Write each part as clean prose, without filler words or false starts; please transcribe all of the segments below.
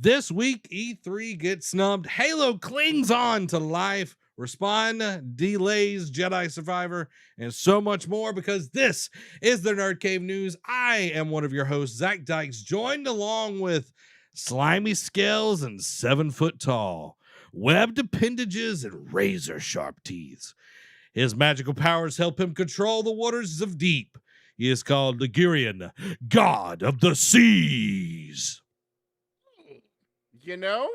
This week, E3 gets snubbed. Halo clings on to life. Respawn delays Jedi Survivor and so much more because this is the NerdCave News. I am one of your hosts, Zach Dykes, joined along with slimy scales and 7 foot tall, webbed appendages and razor sharp teeth. His magical powers help him control the waters of deep. He is called Ligurian, God of the Seas. You know,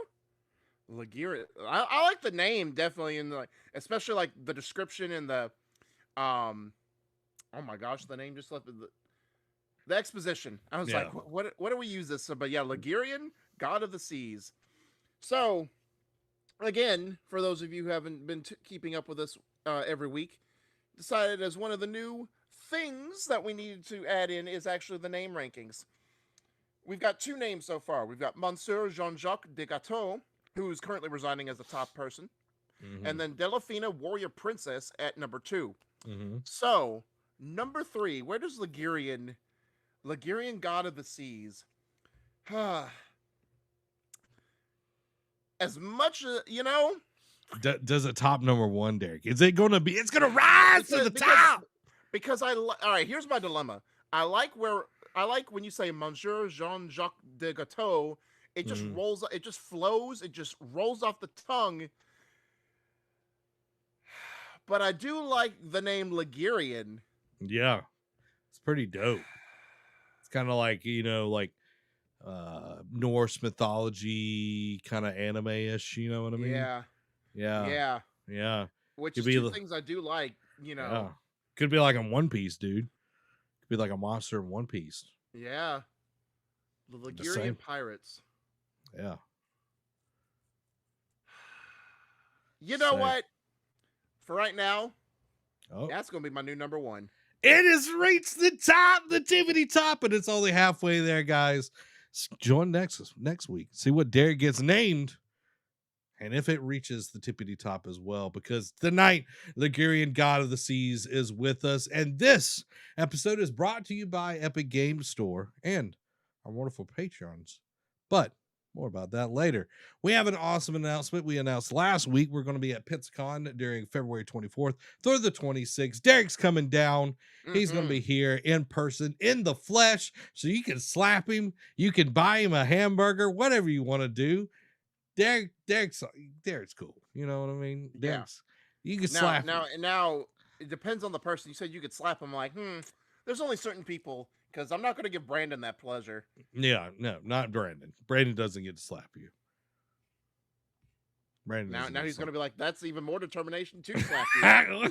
Lagira. I like the name definitely, in the especially like the description and the oh my gosh, the name just left the exposition. I was like, what do we use this? But yeah, Ligurian, God of the Seas. So again, for those of you who haven't been keeping up with us every week, decided as one of the new things that we needed to add in is actually the name rankings. We've got 2 names so far. We've got Monsieur Jean-Jacques Degateau, who's currently resigning as the top person, and then Delphina Warrior Princess at number 2. So, number 3, where does Ligurian God of the Seas? As much as, Does it top number 1, Derek? Is it going to be? It's going to rise to the top. Because all right, here's my dilemma. I like when you say Monsieur Jean-Jacques Degateau, it just rolls, it just flows, it just rolls off the tongue. But I do like the name Ligurian. Yeah, it's pretty dope. It's kind of like, Norse mythology, kind of anime-ish, you know what I mean? Yeah. Which is 2 things I do like, Yeah. Could be like in One Piece, dude. Could be like a monster in One Piece. Yeah. The Ligurian Pirates. Yeah. You know what? For right now, that's going to be my new number 1. It has reached the top, the tippity top, and it's only halfway there, guys. Join next week. See what Derek gets named. And if it reaches the tippity top as well, because tonight, Ligurian God of the Seas is with us. And this episode is brought to you by Epic Games Store and our wonderful Patreons. But more about that later. We have an awesome announcement. We announced last week we're going to be at PizzaCon during February 24th through the 26th. Derek's coming down. He's going to be here in person, in the flesh, so you can slap him. You can buy him a hamburger, whatever you want to do. Derek's cool. You know what I mean? You can slap him. Now, it depends on the person. You said you could slap him. Like, there's only certain people, because I'm not going to give Brandon that pleasure. Yeah, no, not Brandon. Brandon doesn't get to slap you. Now he's going to be like, that's even more determination to slap you.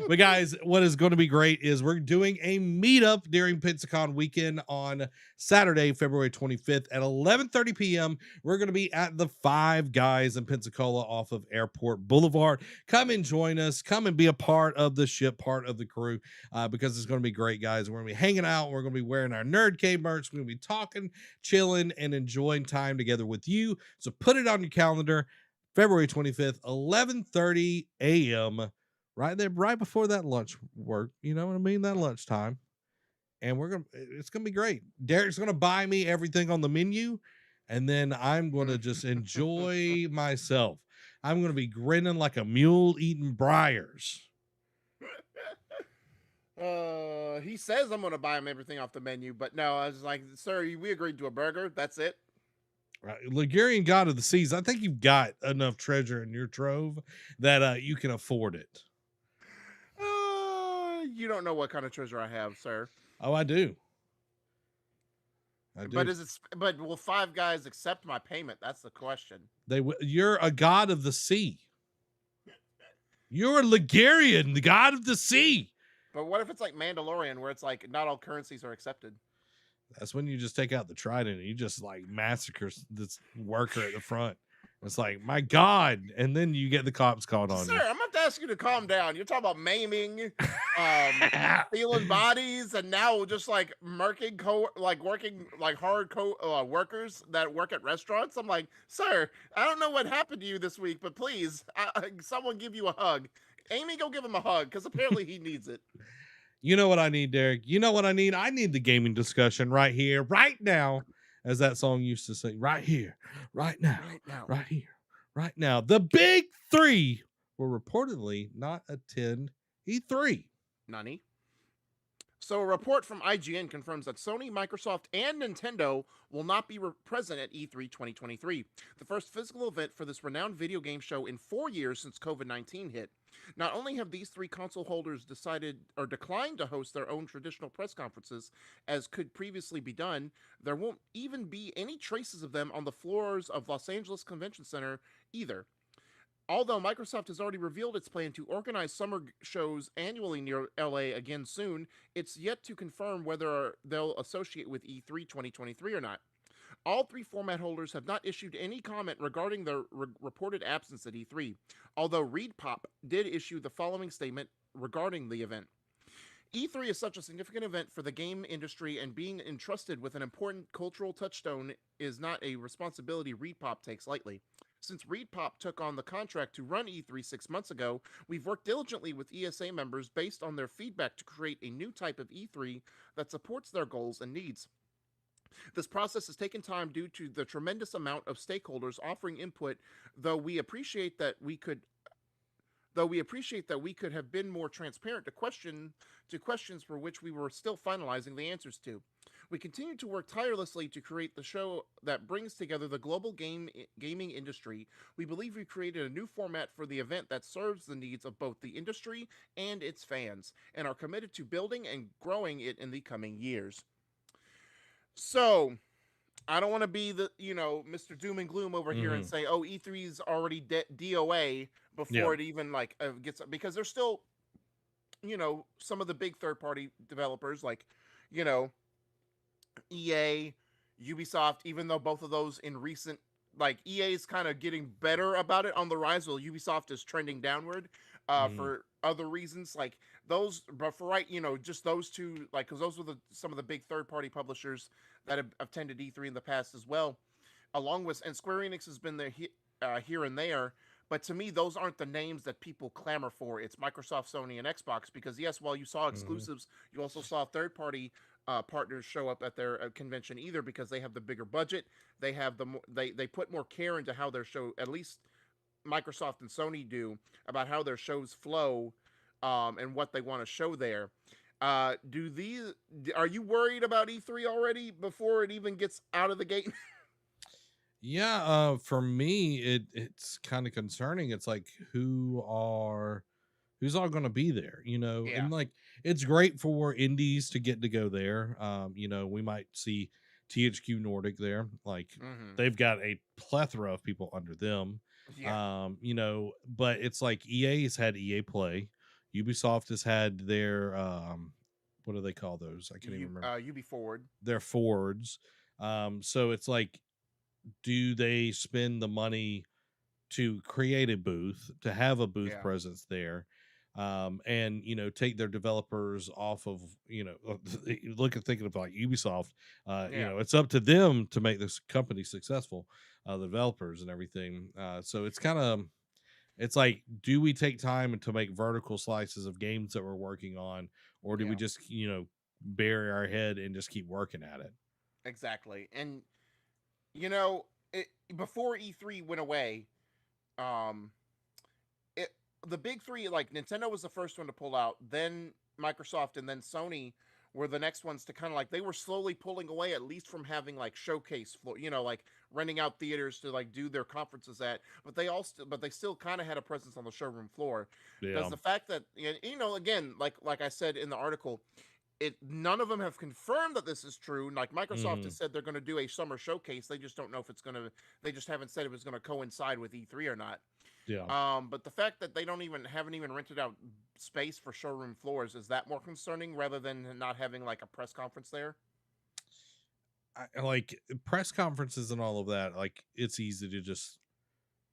But guys, what is going to be great is we're doing a meetup during PizzaCon weekend on Saturday, February 25th at 11:30 p.m. We're going to be at the Five Guys in Pensacola off of Airport Boulevard. Come and join us. Come and be a part of the ship, part of the crew, because it's going to be great, guys. We're going to be hanging out. We're going to be wearing our NerdCave merch. We're going to be talking, chilling, and enjoying time together with you. So put it on your calendar. February 25th, 11:30 a.m. Right there, right before that lunch work. You know what I mean? That lunchtime. And it's going to be great. Derek's going to buy me everything on the menu. And then I'm going to just enjoy myself. I'm going to be grinning like a mule eating briars. He says I'm going to buy him everything off the menu. But no, I was like, sir, we agreed to a burger. That's it. Right. Ligurian God of the Seas. I think you've got enough treasure in your trove that you can afford it. You don't know what kind of treasure I have, sir. Oh, I do. But will Five Guys accept my payment? That's the question. You're a god of the sea. You're a Ligurian, the god of the sea. But what if it's like Mandalorian, where it's like not all currencies are accepted? That's when you just take out the trident and you just like massacre this worker at the front. It's like, my God. And then you get the cops called on you. Sir, I'm going to ask you to calm down. You're talking about maiming, stealing bodies, and now just like working hard workers that work at restaurants. I'm like, sir, I don't know what happened to you this week, but please, someone give you a hug. Amy, go give him a hug, because apparently he needs it. You know what I need, Derek? You know what I need? I need the gaming discussion right here, right now. as that song used to say, right here, right now, Right now. right here, right now. The big three will reportedly not attend E3. Nani? So, a report from IGN confirms that Sony, Microsoft, and Nintendo will not be present at E3 2023, the first physical event for this renowned video game show in 4 years since COVID-19 hit. Not only have these three console holders decided or declined to host their own traditional press conferences, as could previously be done, there won't even be any traces of them on the floors of Los Angeles Convention Center either. Although Microsoft has already revealed its plan to organize summer shows annually near LA again soon, it's yet to confirm whether they'll associate with E3 2023 or not. All three format holders have not issued any comment regarding their reported absence at E3, although ReedPop did issue the following statement regarding the event. E3 is such a significant event for the game industry, and being entrusted with an important cultural touchstone is not a responsibility ReedPop takes lightly. Since ReedPop took on the contract to run E3 6 months ago, we've worked diligently with ESA members based on their feedback to create a new type of E3 that supports their goals and needs. This process has taken time due to the tremendous amount of stakeholders offering input, though we appreciate that we could have been more transparent to questions for which we were still finalizing the answers to. We continue to work tirelessly to create the show that brings together the global gaming industry. We believe we've created a new format for the event that serves the needs of both the industry and its fans, and are committed to building and growing it in the coming years. So, I don't want to be the, Mr. Doom and Gloom over here and say, oh, E3 is already DOA Yeah. before it even gets, because there's still, some of the big third party developers like, EA, Ubisoft, even though both of those in recent, like, EA is kind of getting better about it on the rise, while Ubisoft is trending downward for other reasons. Like those, but for right, just those two, like, because those were some of the big third party publishers that have attended E3 in the past as well, along with, and Square Enix has been there here and there. But to me, those aren't the names that people clamor for. It's Microsoft, Sony, and Xbox. Because yes, while you saw exclusives, you also saw third-party partners show up at their convention. Either because they have the bigger budget, they have they put more care into how their show. At least Microsoft and Sony do, about how their shows flow, and what they want to show there. Are you worried about E3 already before it even gets out of the gate? Yeah, for me, it's kind of concerning. It's like who's all going to be there, Yeah. and like it's great for indies to get to go there. We might see THQ Nordic there. Like they've got a plethora of people under them. Yeah. But it's like EA has had EA Play, Ubisoft has had their what do they call those? I can't even remember. UB Forward. Their forwards. So it's like, do they spend the money to create a booth, to have a booth presence there, and take their developers off of, thinking of like Ubisoft, it's up to them to make this company successful, the developers and everything. So it's like, do we take time to make vertical slices of games that we're working on, or do we just bury our head and just keep working at it? Exactly. And before E3 went away, the big three, like Nintendo was the first one to pull out, then Microsoft, and then Sony were the next ones to kind of like, they were slowly pulling away, at least from having like showcase floor, like renting out theaters to like do their conferences at, but they still kind of had a presence on the showroom floor. Does the fact that, again, like I said in the article, none of them have confirmed that this is true. Like Microsoft has said they're going to do a summer showcase. They just don't know if it's going to. They just haven't said if it's going to coincide with E3 or not. Yeah. But the fact that they haven't even rented out space for showroom floors, is that more concerning rather than not having like a press conference there? I like press conferences and all of that. Like it's easy to just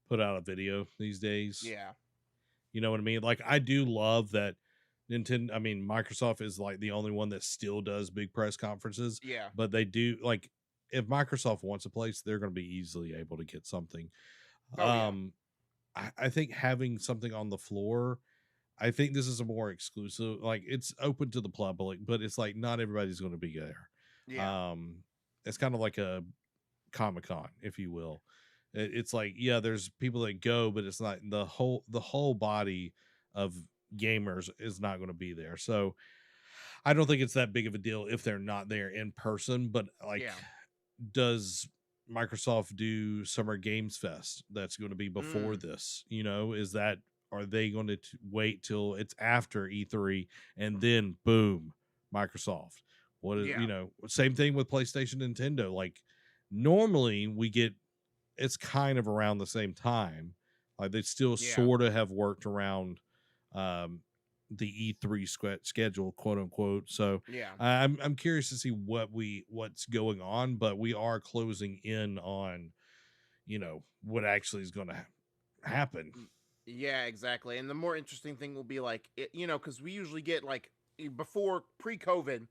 put out a video these days. Yeah. You know what I mean? Like I do love that Microsoft is like the only one that still does big press conferences. Yeah. But they do, like, if Microsoft wants a place, they're going to be easily able to get something. I think having something on the floor, I think this is a more exclusive, like it's open to the public, but it's like not everybody's going to be there. Yeah. It's kind of like a Comic-Con, if you will. It's like, yeah, there's people that go, but it's not the whole body of gamers is not going to be there. So I don't think it's that big of a deal if they're not there in person. But like, Yeah. does Microsoft do Summer Games Fest that's going to be before Mm, this? Is that, are they going to wait till it's after E3 and then boom, Microsoft? What is, yeah. same thing with PlayStation, Nintendo. Like, normally we get, it's kind of around the same time. Like, they still Yeah. sort of have worked around um the E3 schedule, quote unquote. So Yeah. I'm curious to see what's going on, but we are closing in on what actually is going to happen. Y- Yeah, exactly. And the more interesting thing will be like, because we usually get like before pre-COVID,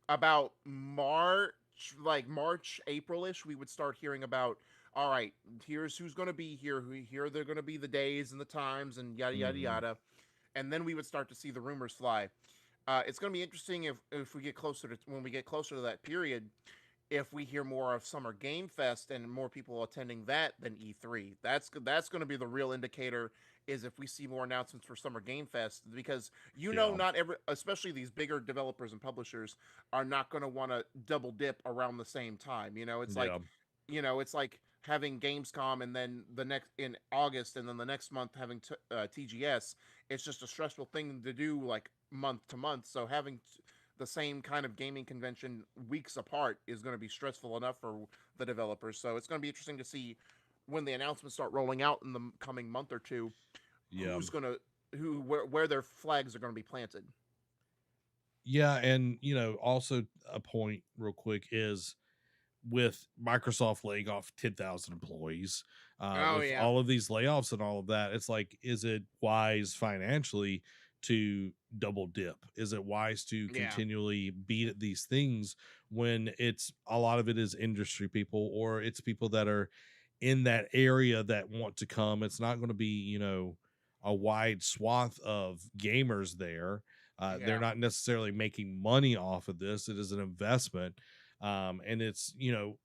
about March, like March, April-ish, we would start hearing about, all right, here's who's going to be here, here they're going to be the days and the times and yada yada Hmm. yada, and then we would start to see the rumors fly. It's going to be interesting if we get closer to when we get closer to that period, if we hear more of Summer Game Fest and more people attending that than E3. That's going to be the real indicator, is if we see more announcements for Summer Game Fest, because Yeah. not every, especially these bigger developers and publishers, are not going to want to double dip around the same time. Yeah. It's like having Gamescom and then the next in August and then the next month having TGS. It's just a stressful thing to do, like month to month. So having the same kind of gaming convention weeks apart is going to be stressful enough for the developers. So it's going to be interesting to see when the announcements start rolling out in the coming month or two, Yeah. who's going to where their flags are going to be planted. Yeah. And also a point real quick is, with Microsoft laying off 10,000 employees, Oh with yeah, all of these layoffs and all of that, it's like, is it wise financially to double dip? Is it wise to yeah. continually beat at these things when it's a lot of it is industry people, or it's people that are in that area that want to come? It's not going to be, a wide swath of gamers there. They're Yeah. not necessarily making money off of this. It is an investment, and it's,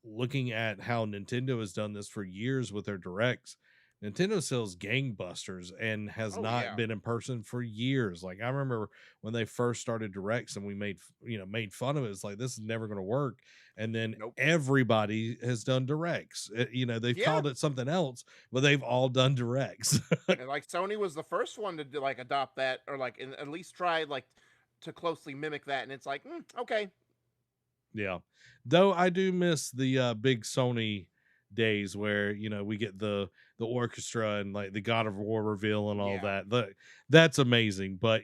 looking at how Nintendo has done this for years with their directs. Nintendo sells gangbusters and has Oh not yeah. been in person for years. Like, I remember when they first started directs and we made fun of it. It's like, this is never going to work. And then Nope. everybody has done directs. They've Yeah. called it something else, but they've all done directs. And like Sony was the first one to like adopt that, or like at least try like to closely mimic that, and it's like, okay. Yeah. Though I do miss the big Sony days where, we get the orchestra and like the God of War reveal and all Yeah. that. That's amazing. But,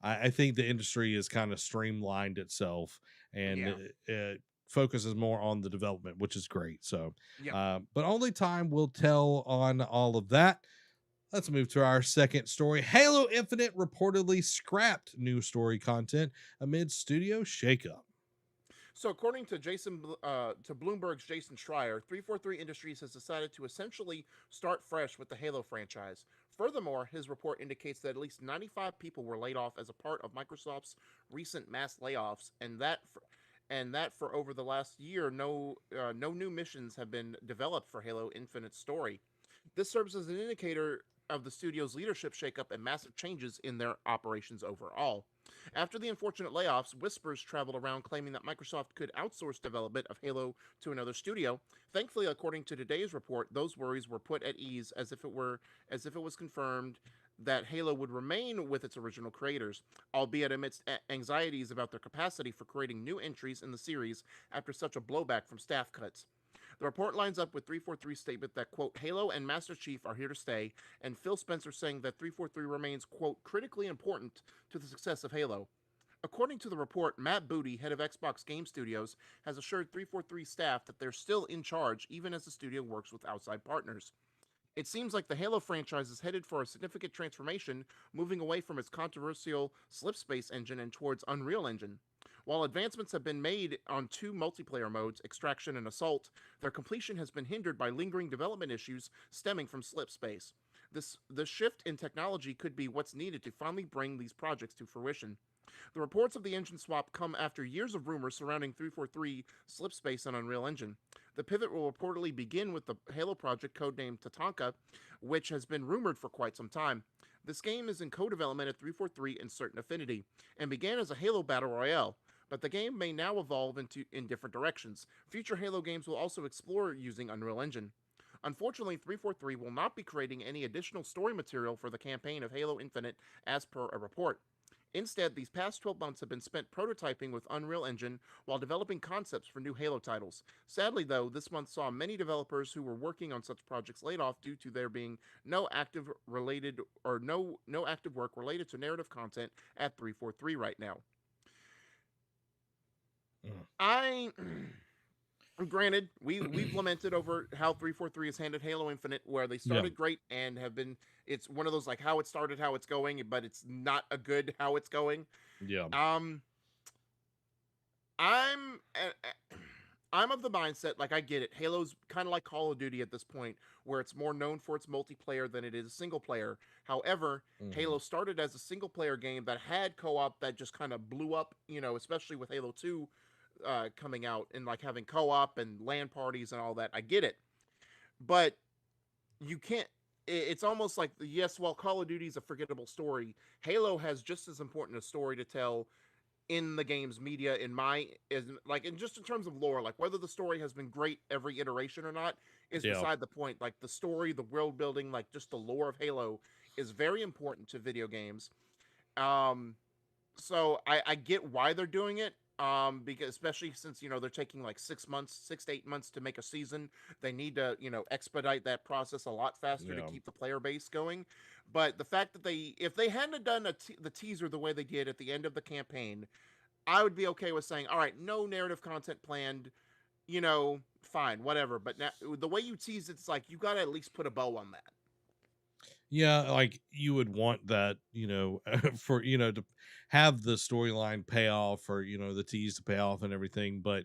I think the industry has kind of streamlined itself, and Yeah. it focuses more on the development, which is great. So, Yep. but only time will tell on all of that. Let's move to our second story. Halo Infinite reportedly scrapped new story content amid studio shakeup. So, according to to Bloomberg's Jason Schreier, 343 Industries has decided to essentially start fresh with the Halo franchise. Furthermore, his report indicates that at least 95 people were laid off as a part of Microsoft's recent mass layoffs, and that for over the last year, no new missions have been developed for Halo Infinite story. This serves as an indicator of the studio's leadership shakeup and massive changes in their operations overall. After the unfortunate layoffs, whispers traveled around claiming that Microsoft could outsource development of Halo to another studio. Thankfully, according to today's report, those worries were put at ease as if it was confirmed that Halo would remain with its original creators, albeit amidst anxieties about their capacity for creating new entries in the series after such a blowback from staff cuts. The report lines up with 343's statement that, quote, Halo and Master Chief are here to stay, and Phil Spencer saying that 343 remains, quote, critically important to the success of Halo. According to the report, Matt Booty, head of Xbox Game Studios, has assured 343 staff that they're still in charge even as the studio works with outside partners. It seems like the Halo franchise is headed for a significant transformation, moving away from its controversial Slipspace engine and towards Unreal Engine. While advancements have been made on two multiplayer modes, Extraction and Assault, their completion has been hindered by lingering development issues stemming from Slipspace. The shift in technology could be what's needed to finally bring these projects to fruition. The reports of the engine swap come after years of rumors surrounding 343 slip space and Unreal Engine. The pivot will reportedly begin with the Halo project codenamed Tatanka, which has been rumored for quite some time. This game is in co-development at 343 and Certain Affinity, and began as a Halo battle royale. But the game may now evolve in different directions. Future Halo games will also explore using Unreal Engine. Unfortunately, 343 will not be creating any additional story material for the campaign of Halo Infinite as per a report. Instead, these past 12 months have been spent prototyping with Unreal Engine while developing concepts for new Halo titles. Sadly, though, this month saw many developers who were working on such projects laid off due to there being no active work related to narrative content at 343 right now. Mm. I Granted, we've lamented over how 343 has handled Halo Infinite, where they Yeah. started great and have been. It's one of those like how it started, how it's going, but it's not a good how it's going. Yeah. Um, I'm I'm of the mindset like I get it. Halo's kind of like Call of Duty at this point, where it's more known for its multiplayer than it is single player. However, Mhm. Halo started as a single player game that had co-op that just kind of blew up. Especially with Halo 2 coming out and like having co-op and LAN parties and all that. I get it, but you can't. It's almost like yes, while Call of Duty is a forgettable story, Halo has just as important a story to tell in the game's media in my is like in just in terms of lore, like whether the story has been great every iteration or not is Yeah. beside the point. Like the story, the world building, like just the lore of Halo is very important to video games. um so I get why they're doing it. Because especially since they're taking like 6 months, 6 to 8 months to make a season, they need to expedite that process a lot faster to Yeah. keep the player base going. But the fact that if they hadn't done the teaser the way they did at the end of the campaign, I would be okay with saying, all right, no narrative content planned. Fine, whatever. But now the way you tease it's like you got to at least put a bow on that. Yeah, like you would want that, for to have the storyline pay off, or the tease to pay off and everything. But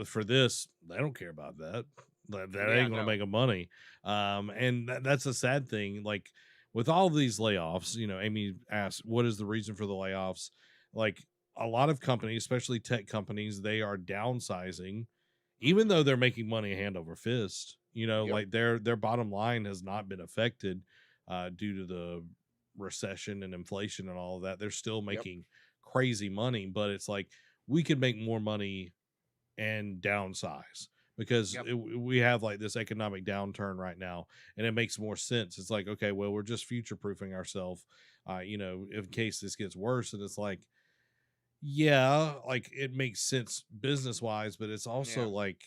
for this, they don't care about that. That Yeah, ain't gonna no. make them money. And that's a sad thing. Like with all these layoffs, Amy asked, "What is the reason for the layoffs?" Like a lot of companies, especially tech companies, they are downsizing even Mm-hmm. though they're making money hand over fist. Yep. Like their bottom line has not been affected due to the recession and inflation and all of that. They're still Yep. making crazy money, but it's like we could make more money and downsize because Yep. we have like this economic downturn right now, and it makes more sense. It's like, okay, well, we're just future proofing ourselves, in case this gets worse. And it's like, yeah, like it makes sense business wise, but it's also Yeah. like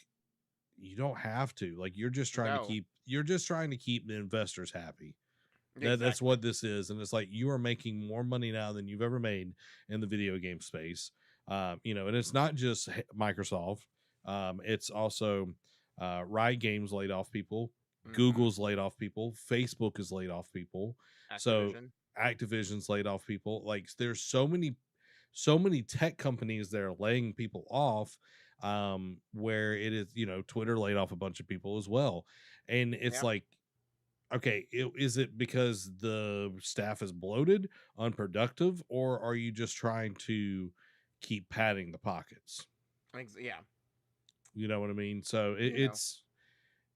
you don't have to. Like No. you're just trying to keep the investors happy. That's Exactly. what this is. And it's like you are making more money now than you've ever made in the video game space. And it's not just Microsoft. It's also Riot Games laid off people, Mm-hmm. Google's laid off people, Facebook has laid off people. So Activision. Activision's laid off people. Like there's so many tech companies that are laying people off, where it is, Twitter laid off a bunch of people as well. And it's Yeah. like, okay, is it because the staff is bloated, unproductive, or are you just trying to keep padding the pockets? Yeah. You know what I mean? So You know, it's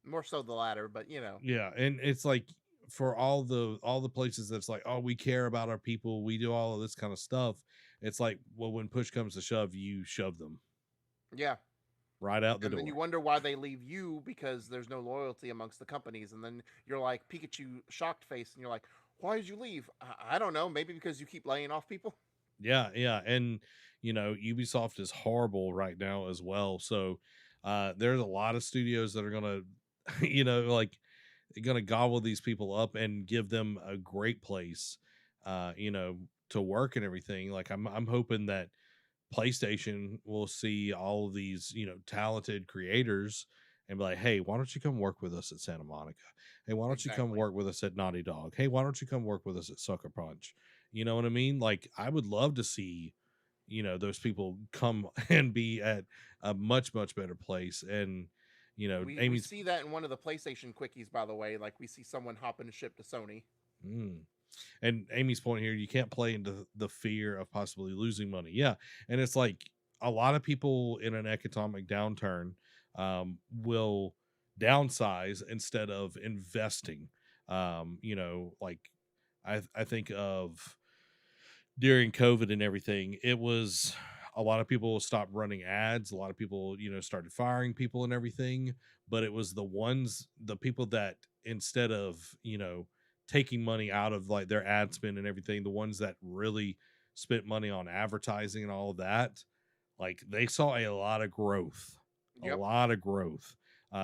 more so the latter, but yeah. And it's like for all the places that's like, oh, we care about our people, we do all of this kind of stuff. It's like, well, when push comes to shove, you shove them yeah. right out the And then you door. wonder why they leave you because there's no loyalty amongst the companies. And then you're like Pikachu shocked face, and you're like, why did you leave? I don't know. Maybe because you keep laying off people. Yeah, yeah. And Ubisoft is horrible right now as well. So there's a lot of studios that are gonna, like gonna gobble these people up and give them a great place, uh, you know, to work and everything. Like I'm hoping that PlayStation will see all of these, talented creators and be like, hey, why don't you come work with us at Santa Monica? Hey, why don't you come Exactly. work with us at Naughty Dog? Hey, why don't you come work with us at Sucker Punch? You know what I mean? Like, I would love to see, those people come and be at a much, much better place. And, We Amy's, see that in one of the PlayStation quickies, by the way. Like we see someone hopping a ship to Sony. mm. And Amy's point here, you can't play into the fear of possibly losing money. Yeah. And it's like a lot of people in an economic downturn will downsize instead of investing. Like I think of during COVID and everything, it was a lot of people stopped running ads. A lot of people, started firing people and everything. But it was the people that instead of, taking money out of like their ad spend and everything, the ones that really spent money on advertising and all of that, like they saw a Yep. lot of growth,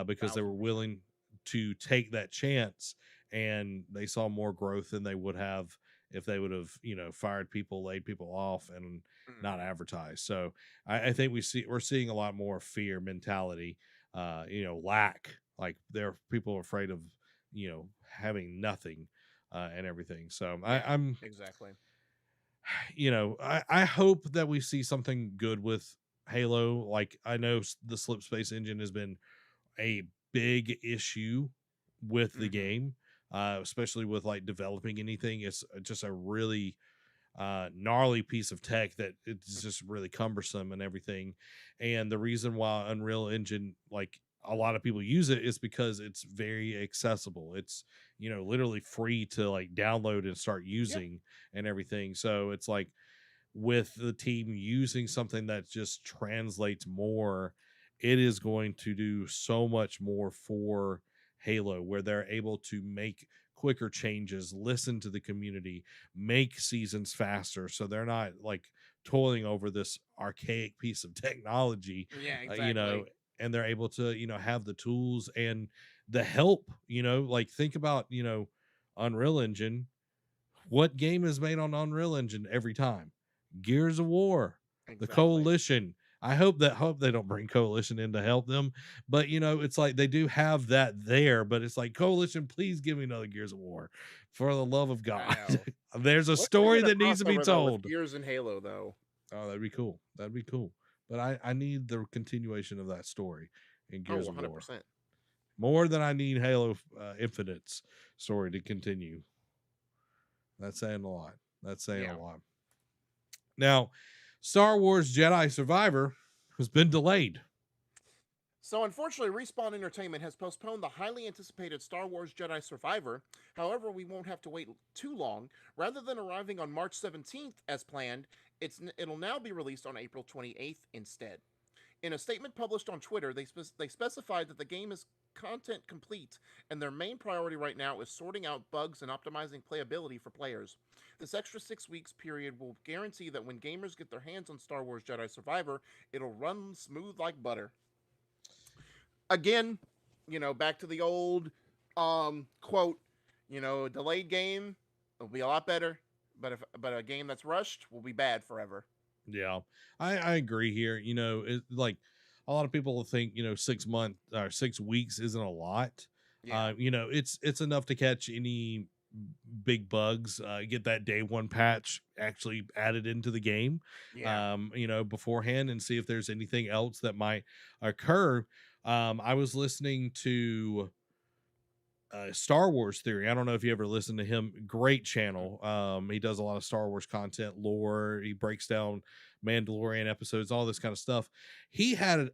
because they were 1000%. willing to take that chance, and they saw more growth than they would have if they would have, fired people, laid people off, and not Mhm. advertised. So I think we're seeing a lot more fear mentality, lack. Like people are afraid of, having nothing, and everything. So Yeah, I'm, exactly. I hope that we see something good with Halo. Like I know the slip space engine has been a big issue with the Mhm. game, especially with like developing anything. It's just a really gnarly piece of tech that it's just really cumbersome and everything. And the reason why Unreal Engine, like a lot of people use it, is because it's very accessible. It's literally free to like download and start Yeah. using and everything. So it's like with the team using something that just translates more, it is going to do so much more for Halo, where they're able to make quicker changes, listen to the community, make seasons faster. So they're not like toiling over this archaic piece of technology, Yeah, uh, you know, exactly. and they're able to, have the tools and the help, like think about, Unreal Engine. What game is made on Unreal Engine every time? Gears of War, the Exactly. Coalition. I hope they don't bring Coalition in to help them, but it's like they do have that there. But it's like, Coalition, please give me another Gears of War, for the love of I God. know. There's a What if they story did a that needs to be crossover though with told. Gears and Halo though? Oh, that'd be cool. That'd be cool. But I need the continuation of that story in Oh, Gears of War 100%. more than I need Halo Infinite's story to continue. That's saying a lot. That's saying a Yeah. lot. Now, Star Wars Jedi Survivor has been delayed. So, unfortunately, Respawn Entertainment has postponed the highly anticipated Star Wars Jedi Survivor. However, we won't have to wait too long. Rather than arriving on March 17th as planned, it'll now be released on April 28th instead. In a statement published on Twitter, they specified that the game is content complete, and their main priority right now is sorting out bugs and optimizing playability for players. This extra 6 weeks period will guarantee that when gamers get their hands on Star Wars Jedi Survivor, it'll run smooth like butter. Again, back to the old quote, a delayed game will be a lot better, but a game that's rushed will be bad forever. Yeah, I agree here. Like a lot of people think, 6 months or 6 weeks isn't a lot. Yeah. It's enough to catch any big bugs, get that day one patch actually added into the game, Yeah. beforehand, and see if there's anything else that might occur. I was listening to Star Wars Theory. I don't know if you ever listened to him. Great Mm-mm. channel. He does a lot of Star Wars content, lore. He breaks down Mandalorian episodes, all this kind of stuff. He had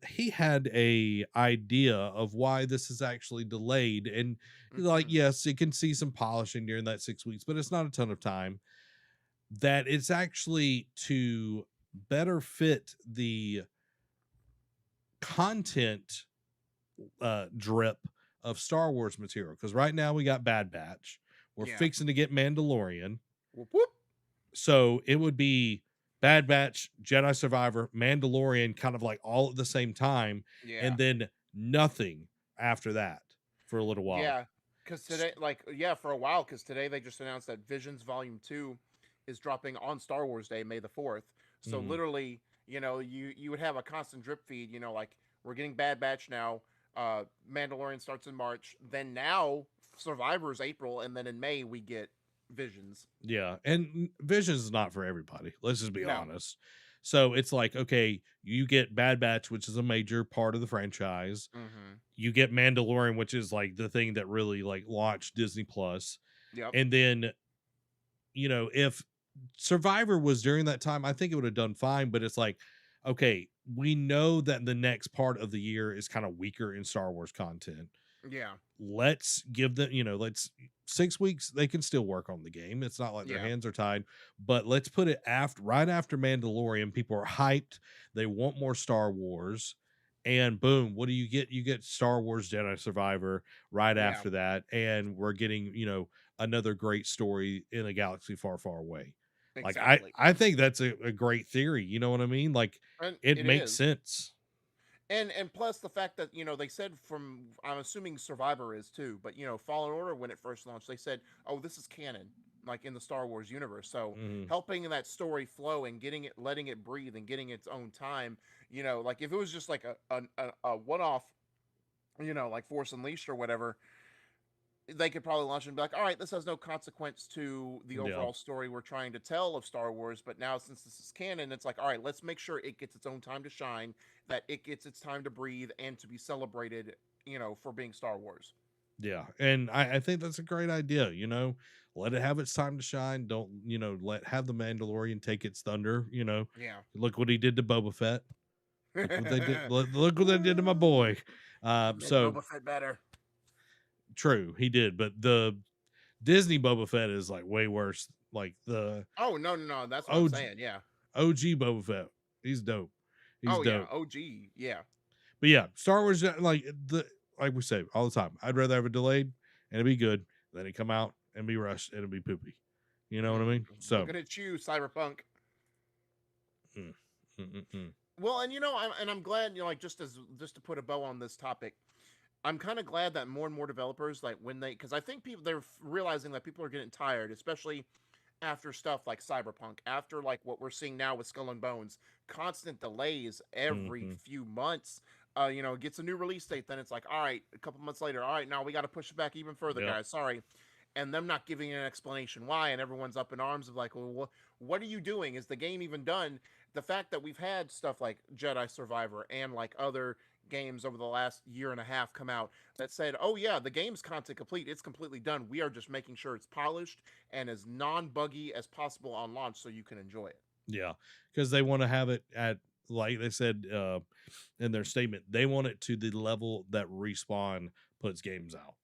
a idea of why this is actually delayed, and he's like, Mm-hmm. yes, it can see some polishing during that 6 weeks, but it's not a ton of time. That it's actually to better fit the content drip of Star Wars material, because right now we got Bad Batch. We're Yeah. fixing to get Mandalorian. Whoop whoop. So it would be Bad Batch, Jedi Survivor, Mandalorian, kind of like all at the same time, Yeah. and then nothing after that for a little while. Yeah. Because today, for a while, because today they just announced that Visions Volume 2 is dropping on Star Wars Day, May the 4th. So Mhm. literally, you would have a constant drip feed, like we're getting Bad Batch now, Mandalorian starts in March, then now Survivor is April, and then in May we get Visions. Yeah, and Vision is not for everybody. Let's just be No. honest. So it's like, okay, you get Bad Batch, which is a major part of the franchise. Mm-hmm. You get Mandalorian, which is like the thing that really like launched Disney Plus, Yep. and then if Survivor was during that time, I think it would have done fine, but it's like, okay, we know that the next part of the year is kind of weaker in Star Wars content. Yeah. Let's give them, let's 6 weeks, they can still work on the game. It's not like their Yeah. hands are tied, but let's put it right after Mandalorian. People are hyped, they want more Star Wars, and boom, what do you get? You get Star Wars Jedi Survivor right Yeah. after that, and we're getting, another great story in a galaxy far, far away. Like Exactly. I think that's a great theory. You know what I mean? Like And it it makes is. sense. And plus the fact that they said from I'm assuming Survivor is too, but Fallen Order when it first launched, they said, "Oh, this is canon, like in the Star Wars universe." So Mhm. helping that story flow and letting it breathe and getting its own time, like if it was just like a one off, like Force Unleashed or whatever, they could probably launch and be like, all right, this has no consequence to the Yeah. overall story we're trying to tell of Star Wars. But now, since this is canon, it's like, all right, let's make sure it gets its own time to shine, that it gets its time to breathe and to be celebrated, for being Star Wars. Yeah. And I think that's a great idea. Let it have its time to shine. Don't, have the Mandalorian take its thunder. Yeah. Look what he did to Boba Fett. Look what they did. Look what they did to my boy. Make So Boba Fett better. true, he did, but the Disney Boba Fett is like way worse. Like the Oh, no, no, no. That's what I'm OG, saying. Yeah. OG Boba Fett. He's dope. He's Oh, yeah. dope. OG. Yeah. But yeah, Star Wars, like we say all the time, I'd rather have it delayed and it be good than it come out and be rushed and it'll be poopy. You know what I mean? So, Looking at you, Cyberpunk. mm, mm, mm, mm. Well, and I'm glad, like just to put a bow on this topic, I'm kind of glad that more and more developers, like when because I think they're realizing that people are getting tired, especially after stuff like Cyberpunk, after like what we're seeing now with Skull and Bones, constant delays every Mhm. few months. Gets a new release date, then it's like, all right, a couple months later, all right, now we got to push it back even further, Yep. guys. Sorry, and them not giving an explanation why, and everyone's up in arms of like, well, what are you doing? Is the game even done? The fact that we've had stuff like Jedi Survivor and like other games over the last year and a half come out that said, oh yeah, the game's content complete, it's completely done, we are just making sure it's polished and as non-buggy as possible on launch so you can enjoy it. Yeah. Because they want to have it at, like they said in their statement, they want it to the level that Respawn puts games out.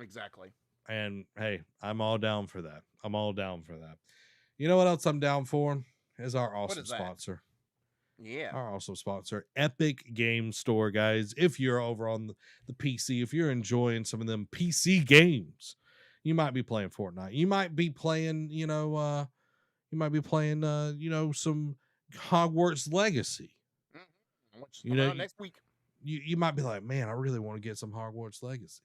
Exactly. And hey, I'm all down for that. I'm all down for that. You know what else I'm down for? Is our What awesome is that? sponsor. Yeah. Our awesome sponsor, Epic Game Store, guys. If you're over on the PC, if you're enjoying some of them PC games, you might be playing Fortnite. You might be playing, some Hogwarts Legacy. Which is You coming know, out next week. you might be like, man, I really want to get some Hogwarts Legacy.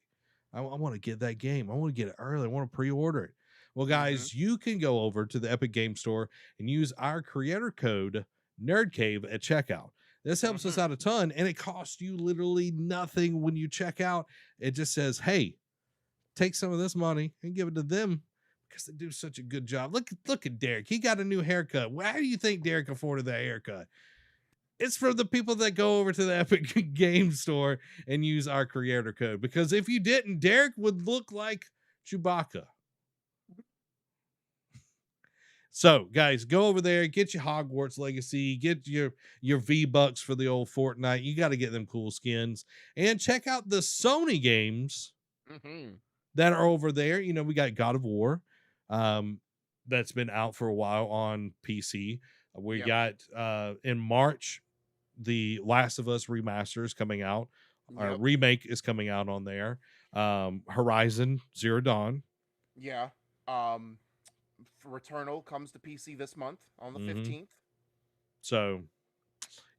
I want to get that game. I want to get it early. I want to pre-order it. Well, guys, you can go over to the Epic Game Store and use our creator code NerdCave at checkout. This helps us out a ton, and it costs you literally nothing when you check out. It just says, hey, take some of this money and give it to them because they do such a good job. Look at Derek. He got a new haircut. Why do you think Derek afforded that haircut? It's for the people that go over to the Epic Game Store and use our creator code. Because if you didn't, Derek would look like Chewbacca. So, guys, go over there, get your Hogwarts Legacy, get your V-Bucks for the old Fortnite. You got to get them cool skins. And check out the Sony games that are over there. We got God of War. That's been out for a while on PC. We got in March, the Last of Us remaster is coming out. Our remake is coming out on there. Horizon Zero Dawn. Yeah. Returnal comes to PC this month on the 15th. So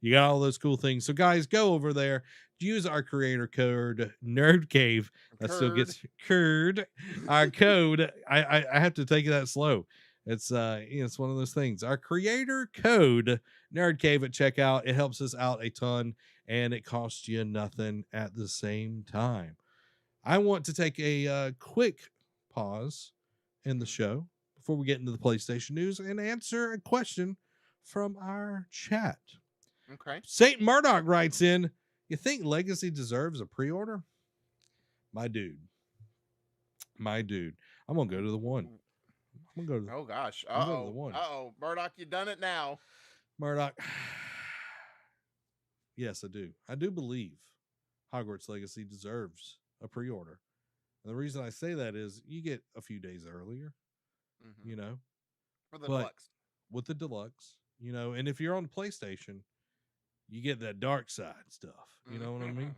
you got all those cool things. So guys, go over there, use our creator code NerdCave. That still gets curd. Our code. I have to take that slow. It's it's one of those things. Our creator code NerdCave at checkout. It helps us out a ton, and it costs you nothing at the same time. I want to take a quick pause in the show before we get into the PlayStation news and answer a question from our chat. Okay. Saint Murdoch writes in, you think Legacy deserves a pre-order? My dude. I'm going to go to the one. I'm I'm gonna go to Oh gosh. I'm going to the one. Murdoch, you done it now. Murdoch. Yes, I do. I do believe Hogwarts Legacy deserves a pre-order. And the reason I say that is you get a few days earlier, Mm-hmm. you know, For the but deluxe. with the deluxe, and if you're on PlayStation, you get that dark side stuff. You know what I mean?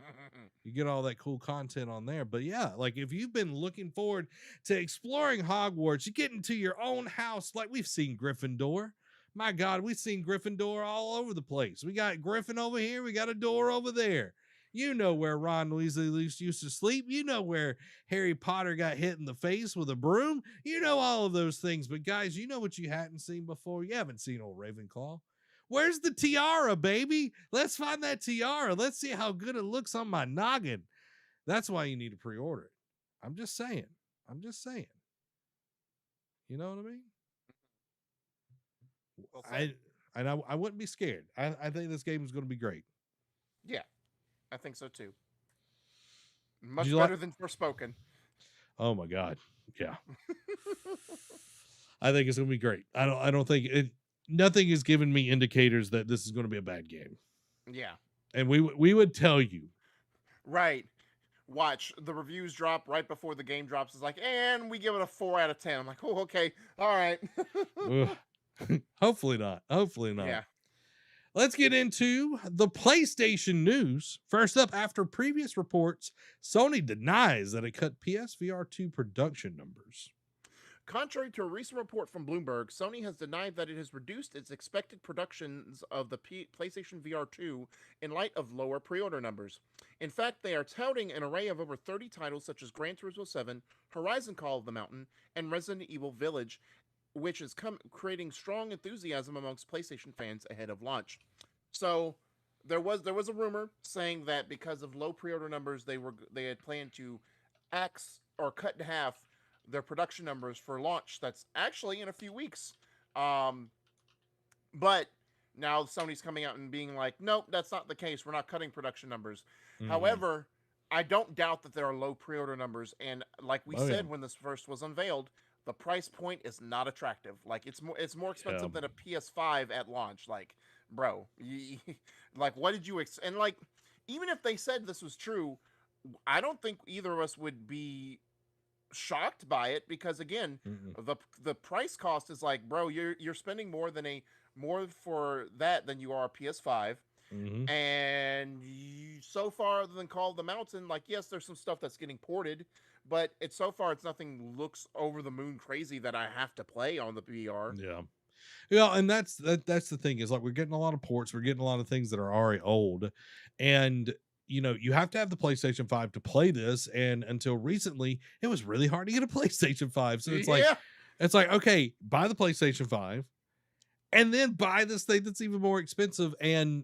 You get all that cool content on there. But yeah, like if you've been looking forward to exploring Hogwarts, you get into your own house, like we've seen Gryffindor. My God, we've seen Gryffindor all over the place. We got Griffin over here, we got a door over there. You know where Ron Weasley used to sleep. You know where Harry Potter got hit in the face with a broom. You know all of those things. But guys, you know what you hadn't seen before? You haven't seen old Ravenclaw. Where's the tiara, baby? Let's find that tiara. Let's see how good it looks on my noggin. That's why you need to pre-order it. I'm just saying. I'm just saying. You know what I mean? Well said. I wouldn't be scared. I think this game is going to be great. Yeah, I think so too. Did Much you better like? than Forspoken. Oh my God. Yeah. I think it's going to be great. I don't think it. Nothing has given me indicators that this is going to be a bad game. Yeah. And we would tell you. Right. Watch the reviews drop right before the game drops. It's like, and we give it a 4 out of 10. I'm like, oh, okay, all right. Hopefully not. Hopefully not. Yeah. Let's get into the PlayStation news. First up, after previous reports, Sony denies that it cut PSVR 2 production numbers. Contrary to a recent report from Bloomberg, Sony has denied that it has reduced its expected productions of the PlayStation VR 2 in light of lower pre-order numbers. In fact, they are touting an array of over 30 titles such as Gran Turismo 7, Horizon Call of the Mountain, and Resident Evil Village, which is creating strong enthusiasm amongst PlayStation fans ahead of launch. So there was a rumor saying that because of low pre-order numbers, they had planned to axe or cut in half their production numbers for launch. That's actually in a few weeks. But now Sony's coming out and being like, nope, that's not the case. We're not cutting production numbers. However, I don't doubt that there are low pre-order numbers. And like we said when this first was unveiled, the price point is not attractive. Like it's more expensive than a PS5 at launch. Like, bro, like what did you and like even if they said this was true, I don't think either of us would be shocked by it because again, the price cost is like, bro, you're spending more for that than you are a PS5. And so far, other than Call of the Mountain, like yes, there's some stuff that's getting ported, but it's nothing looks over the moon crazy that I have to play on the VR. Yeah, and that's the thing is like we're getting a lot of ports, we're getting a lot of things that are already old, and you have to have the PlayStation 5 to play this, and until recently, it was really hard to get a PlayStation 5. So it's like okay, buy the PlayStation 5, and then buy this thing that's even more expensive. And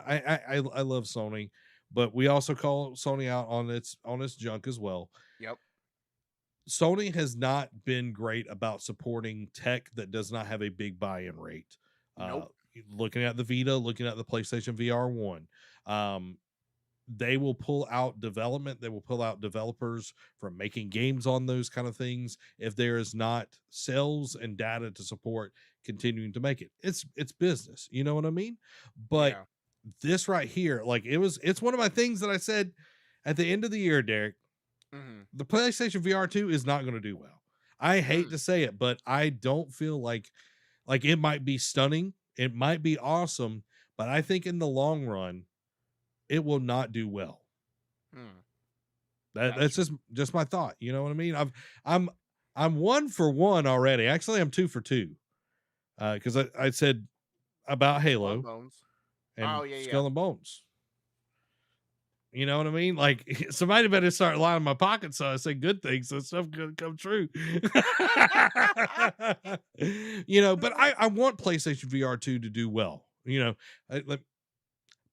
I love Sony, but we also call Sony out on its junk as well. Yep. Sony has not been great about supporting tech that does not have a big buy-in rate. Nope. Looking at the Vita, looking at the PlayStation VR 1, they will pull out development. They will pull out developers from making games on those kind of things if there is not sales and data to support continuing to make it. It's business. You know what I mean? But this right here, like it's one of my things that I said at the end of the year, Derek. The PlayStation VR 2 is not going to do well. I hate to say it, but I don't feel like it might be stunning. It might be awesome, but I think in the long run, it will not do well. That's just my thought. You know what I mean? I'm 1 for 1 already. Actually, I'm 2 for 2. Because I said about Halo and Skull and Bones. You know what I mean? Like somebody better start lining my pockets so I say good things so stuff can come true. But I want PlayStation VR 2 to do well.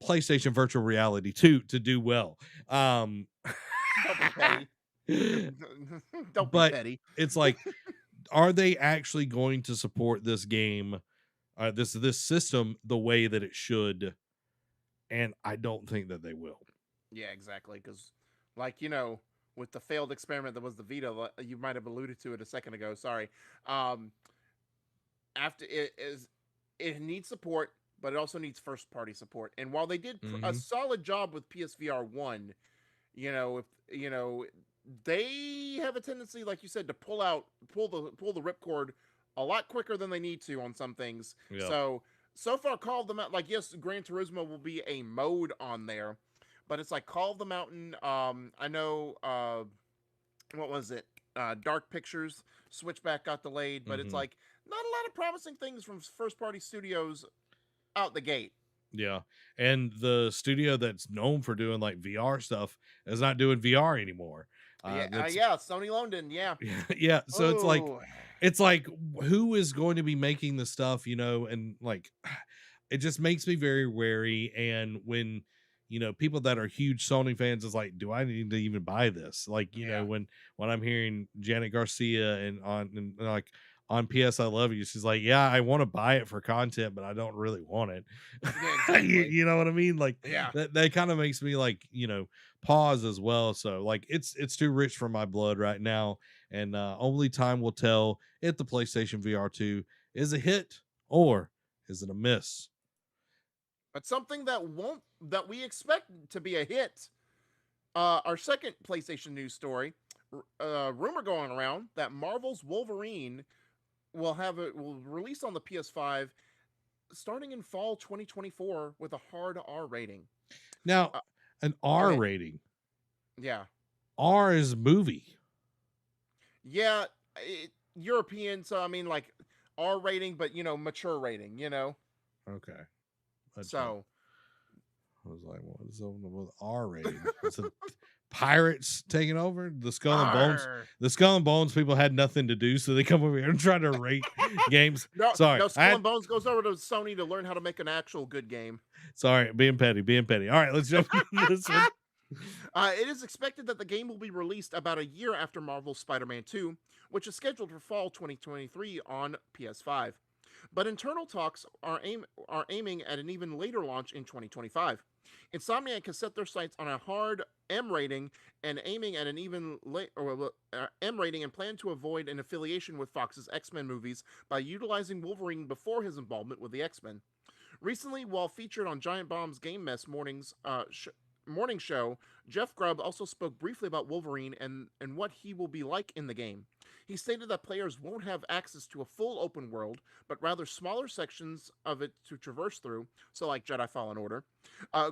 PlayStation Virtual Reality 2 to do well. Don't be petty. Don't be petty. It's like, are they actually going to support this game, this system the way that it should? And I don't think that they will. Yeah, exactly. Because, with the failed experiment that was the Vita. You might have alluded to it a second ago. Sorry. Um, after it needs support, but it also needs first party support. And while they did a Mm-hmm. solid job with PSVR 1, if they have a tendency, like you said, to pull the ripcord a lot quicker than they need to on some things. Yep. So far, Call of the Mountain, like, yes, Gran Turismo will be a mode on there, but it's like Call of the Mountain. I know, what was it? Dark Pictures Switchback got delayed, but it's Mm-hmm. like not a lot of promising things from first party studios out the gate. Yeah. And the studio that's known for doing like VR stuff is not doing VR anymore. That's Yeah, Sony London, yeah. yeah. So Oh, it's like who is going to be making the stuff, and like it just makes me very wary. And when people that are huge Sony fans is like, do I need to even buy this? Like, yeah. when I'm hearing Janet Garcia and like on PS I Love You, she's like, yeah, I want to buy it for content, but I don't really want it. Yeah, you, exactly. you know what I mean? Like Yeah. that kind of makes me like, pause as well. So like it's too rich for my blood right now. And only time will tell if the PlayStation VR 2 is a hit or is it a miss. But something that we expect to be a hit. Our second PlayStation news story, rumor going around that Marvel's Wolverine will release on the PS5 starting in fall 2024 with a hard R rating. Now, Uh, an Go R ahead. rating. Yeah. R is movie. Yeah, European, so I mean like R rating, but mature rating, Okay. Gotcha. So I was like, what is over with R rating? Is it pirates taking over? The Skull and Bones. Arr. The Skull and Bones people had nothing to do, so they come over here and try to rate games. No, Sorry, no, I Skull had and Bones goes over to Sony to learn how to make an actual good game. sorry, being petty, being petty. All right, let's jump into this one. It is expected that the game will be released about a year after Marvel's Spider-Man 2, which is scheduled for fall 2023 on PS5. But internal talks are aiming at an even later launch in 2025. Insomniac has set their sights on a hard M rating and aiming at an even M rating and plan to avoid an affiliation with Fox's X-Men movies by utilizing Wolverine before his involvement with the X-Men. Recently, while featured on Giant Bomb's Game Mess morning show, Jeff Grubb also spoke briefly about Wolverine and what he will be like in the game. He stated that players won't have access to a full open world, but rather smaller sections of it to traverse through, so like Jedi Fallen Order.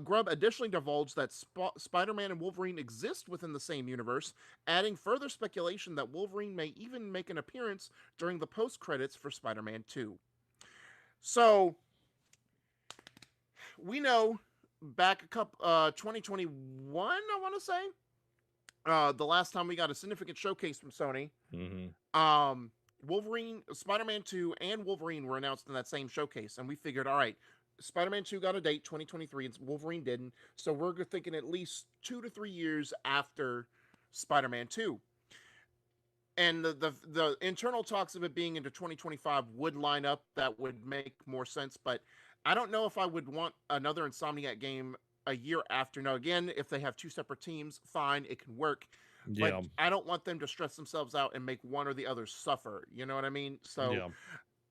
Grubb additionally divulged that Spider Man and Wolverine exist within the same universe, adding further speculation that Wolverine may even make an appearance during the post credits for Spider Man 2. So, we know back 2021, I want to say, the last time we got a significant showcase from Sony. Mm-hmm. Wolverine, Spider-Man 2 and Wolverine were announced in that same showcase, and we figured, all right, Spider-Man 2 got a date, 2023, and Wolverine didn't, so we're thinking at least 2 to 3 years after Spider-Man 2. And the internal talks of it being into 2025 would line up. That would make more sense, but I don't know if I would want another Insomniac game a year after. Now, again, if they have two separate teams, fine, it can work. But Yeah. I don't want them to stress themselves out and make one or the other suffer. You know what I mean? So, Yeah.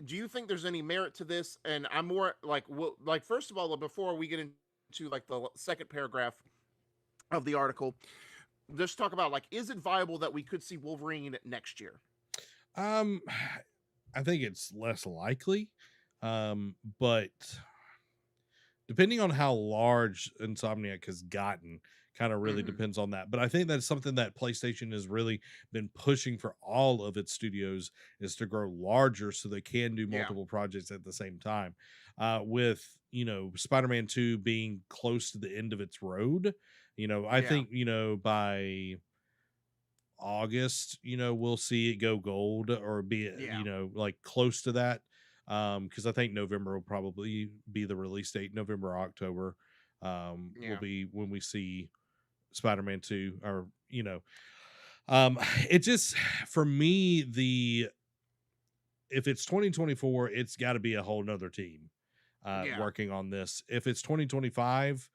do you think there's any merit to this? And I'm more like first of all, before we get into like the second paragraph of the article, let's talk about like, is it viable that we could see Wolverine next year? Um, I think it's less likely. But depending on how large Insomniac has gotten, kind of really Mm-hmm. depends on that. But I think that's something that PlayStation has really been pushing for all of its studios is to grow larger so they can do Yeah. multiple projects at the same time. With Spider-Man 2 being close to the end of its road, I Yeah. think by August, we'll see it go gold or be, Yeah. like close to that. Because I think November will probably be the release date. November or October will Yeah. be when we see Spider-Man 2 or um it just for me if it's 2024 it's got to be a whole nother team Yeah. working on this. If it's 2025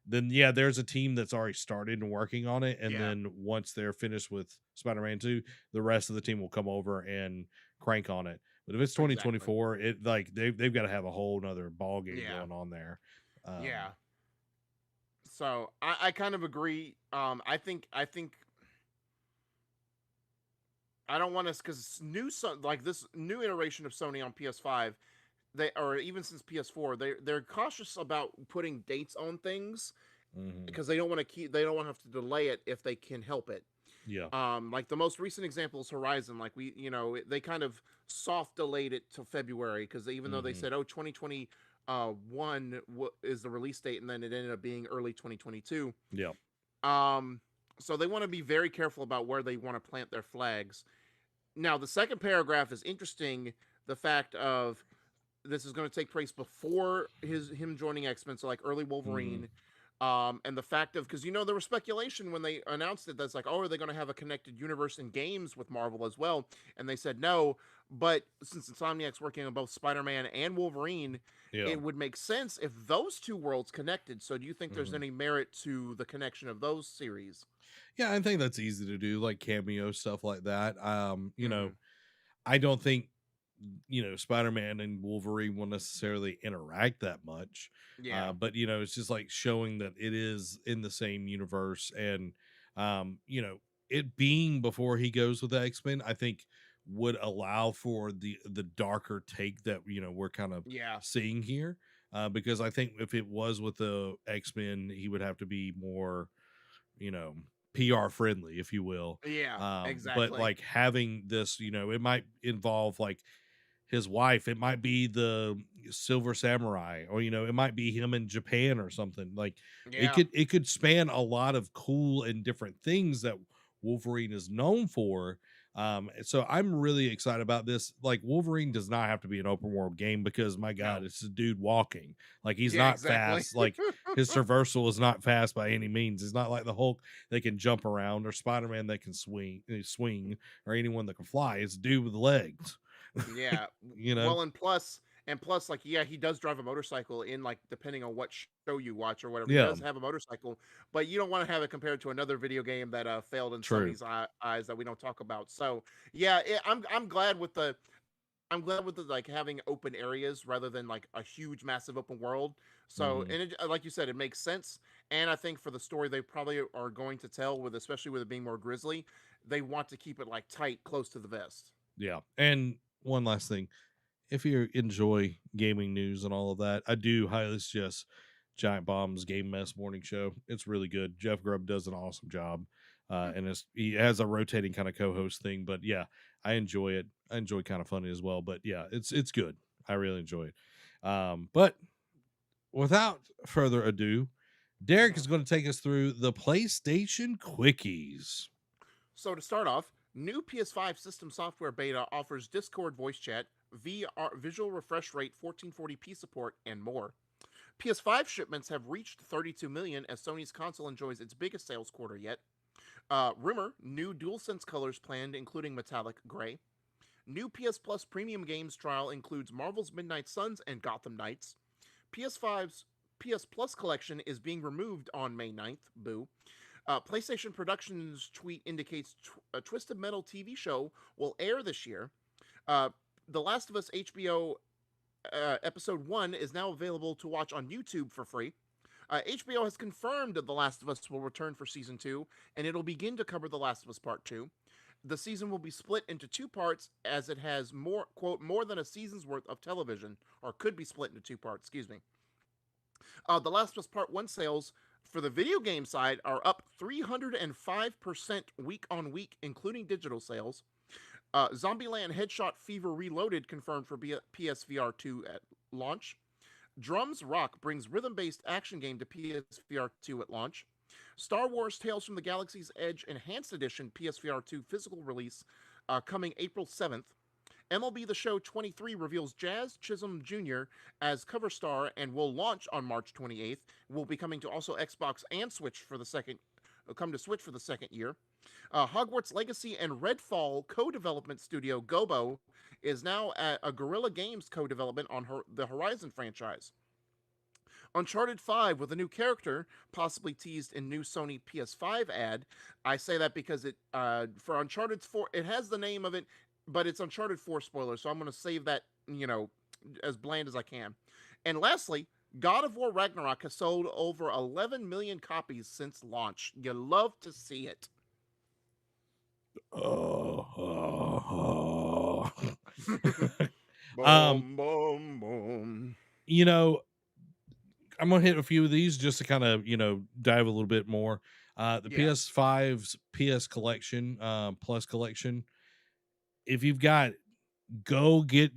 then yeah, there's a team that's already started and working on it, and Yeah, then once they're finished with Spider-Man 2, the rest of the team will come over and crank on it. But if it's exactly. 2024, it like they've got to have a whole nother ball game Yeah, going on there. yeah. So I kind of agree. I think I don't want to because like this new iteration of Sony on PS5, they or even since PS4, they're cautious about putting dates on things Mhm. because they don't want to have to delay it if they can help it. Yeah. Like the most recent example is Horizon. Like they kind of soft delayed it to February because even though they Mhm. said, oh, 2020 one is the release date, and then it ended up being early 2022. Yeah. Um, so they want to be very careful about where they want to plant their flags. Now, the second paragraph is interesting. The fact of this is going to take place before him joining X-Men, so like early Mhm. Wolverine. And the fact of because there was speculation when they announced it that's like, oh, are they going to have a connected universe in games with Marvel as well? And they said no. But since Insomniac's working on both Spider-Man and Wolverine, Yeah. it would make sense if those two worlds connected. So do you think there's Mhm. any merit to the connection of those series? Yeah, I think that's easy to do, like cameo stuff like that. Mm-hmm. I don't think Spider-Man and Wolverine will necessarily interact that much. Yeah. But it's just like showing that it is in the same universe, and it being before he goes with the X-Men, I think would allow for the darker take that we're kind of Yeah. seeing here. Because I think if it was with the X-Men, he would have to be more, you know, PR friendly, if you will. Yeah. But Exactly. like having this, it might involve like his wife, it might be the Silver Samurai, or it might be him in Japan or something. Like Yeah. it could span a lot of cool and different things that Wolverine is known for. So I'm really excited about this. Like Wolverine does not have to be an open world game because my god, No. it's a dude walking. Like he's Yeah. not Exactly. fast. Like his traversal is not fast by any means. It's not like the Hulk that can jump around, or Spider-Man that can swing, or anyone that can fly. It's a dude with legs. Yeah. you know Well, and plus, like, yeah, he does drive a motorcycle in, like, depending on what show you watch or whatever. He Yeah, does have a motorcycle, but you don't want to have it compared to another video game that failed in true. Sony's eyes that we don't talk about. So, yeah, I'm glad with the like having open areas rather than like a huge massive open world. So, Mhm. and like you said, it makes sense. And I think for the story they probably are going to tell with, especially with it being more grisly, they want to keep it like tight, close to the vest. Yeah. And one last thing, if you enjoy gaming news and all of that, I do highly suggest Giant Bomb's Game Mess morning show. It's really good. Jeff Grubb does an awesome job. Hmm. And he has a rotating kind of co-host thing, but yeah, I enjoy it. I enjoy kind of funny as well, but yeah, it's good. I really enjoy it. But without further ado, Derek Hmm. is going to take us through the PlayStation Quickies. So to start off, new PS5 system software beta offers Discord voice chat, VR visual refresh rate, 1440p support, and more. PS5 shipments have reached 32 million as Sony's console enjoys its biggest sales quarter yet. Rumor, new DualSense colors planned, including metallic gray. New PS Plus premium games trial includes Marvel's Midnight Suns and Gotham Knights. PS5's PS Plus collection is being removed on May 9th. Boo. PlayStation Productions tweet indicates a Twisted Metal TV show will air this year. Uh, the Last of Us HBO episode 1 is now available to watch on YouTube for free. HBO has confirmed that The Last of Us will return for season 2, and it'll begin to cover The Last of Us Part 2. The season will be split into two parts as it has more, quote, more than a season's worth of television, or could be split into two parts, excuse me. The Last of Us Part 1 sales for the video game side are up 305% week on week, including digital sales. Zombieland Headshot Fever Reloaded confirmed for PSVR 2 at launch. Drums Rock brings rhythm based action game to PSVR 2 at launch. Star Wars Tales from the Galaxy's Edge Enhanced Edition PSVR 2 physical release coming April 7th. MLB The Show 23 reveals Jazz Chisholm Jr. as cover star and will launch on March 28th. Will be coming to also Xbox and Switch for the second come to Switch for the second year. Hogwarts Legacy and Redfall co-development studio Gobo is now at a Guerrilla Games co-development on the Horizon franchise. Uncharted 5 with a new character, possibly teased in new Sony PS5 ad. I say that because it for Uncharted 4, it has the name of it, but it's Uncharted 4 spoiler, so I'm going to save that, as bland as I can. And lastly, God of War Ragnarok has sold over 11 million copies since launch. You love to see it. Oh. um, Boom, boom, boom. you know, I'm gonna hit a few of these just to kind of dive a little bit more. The Yeah, PS5's PS collection, plus collection. If you've got, go get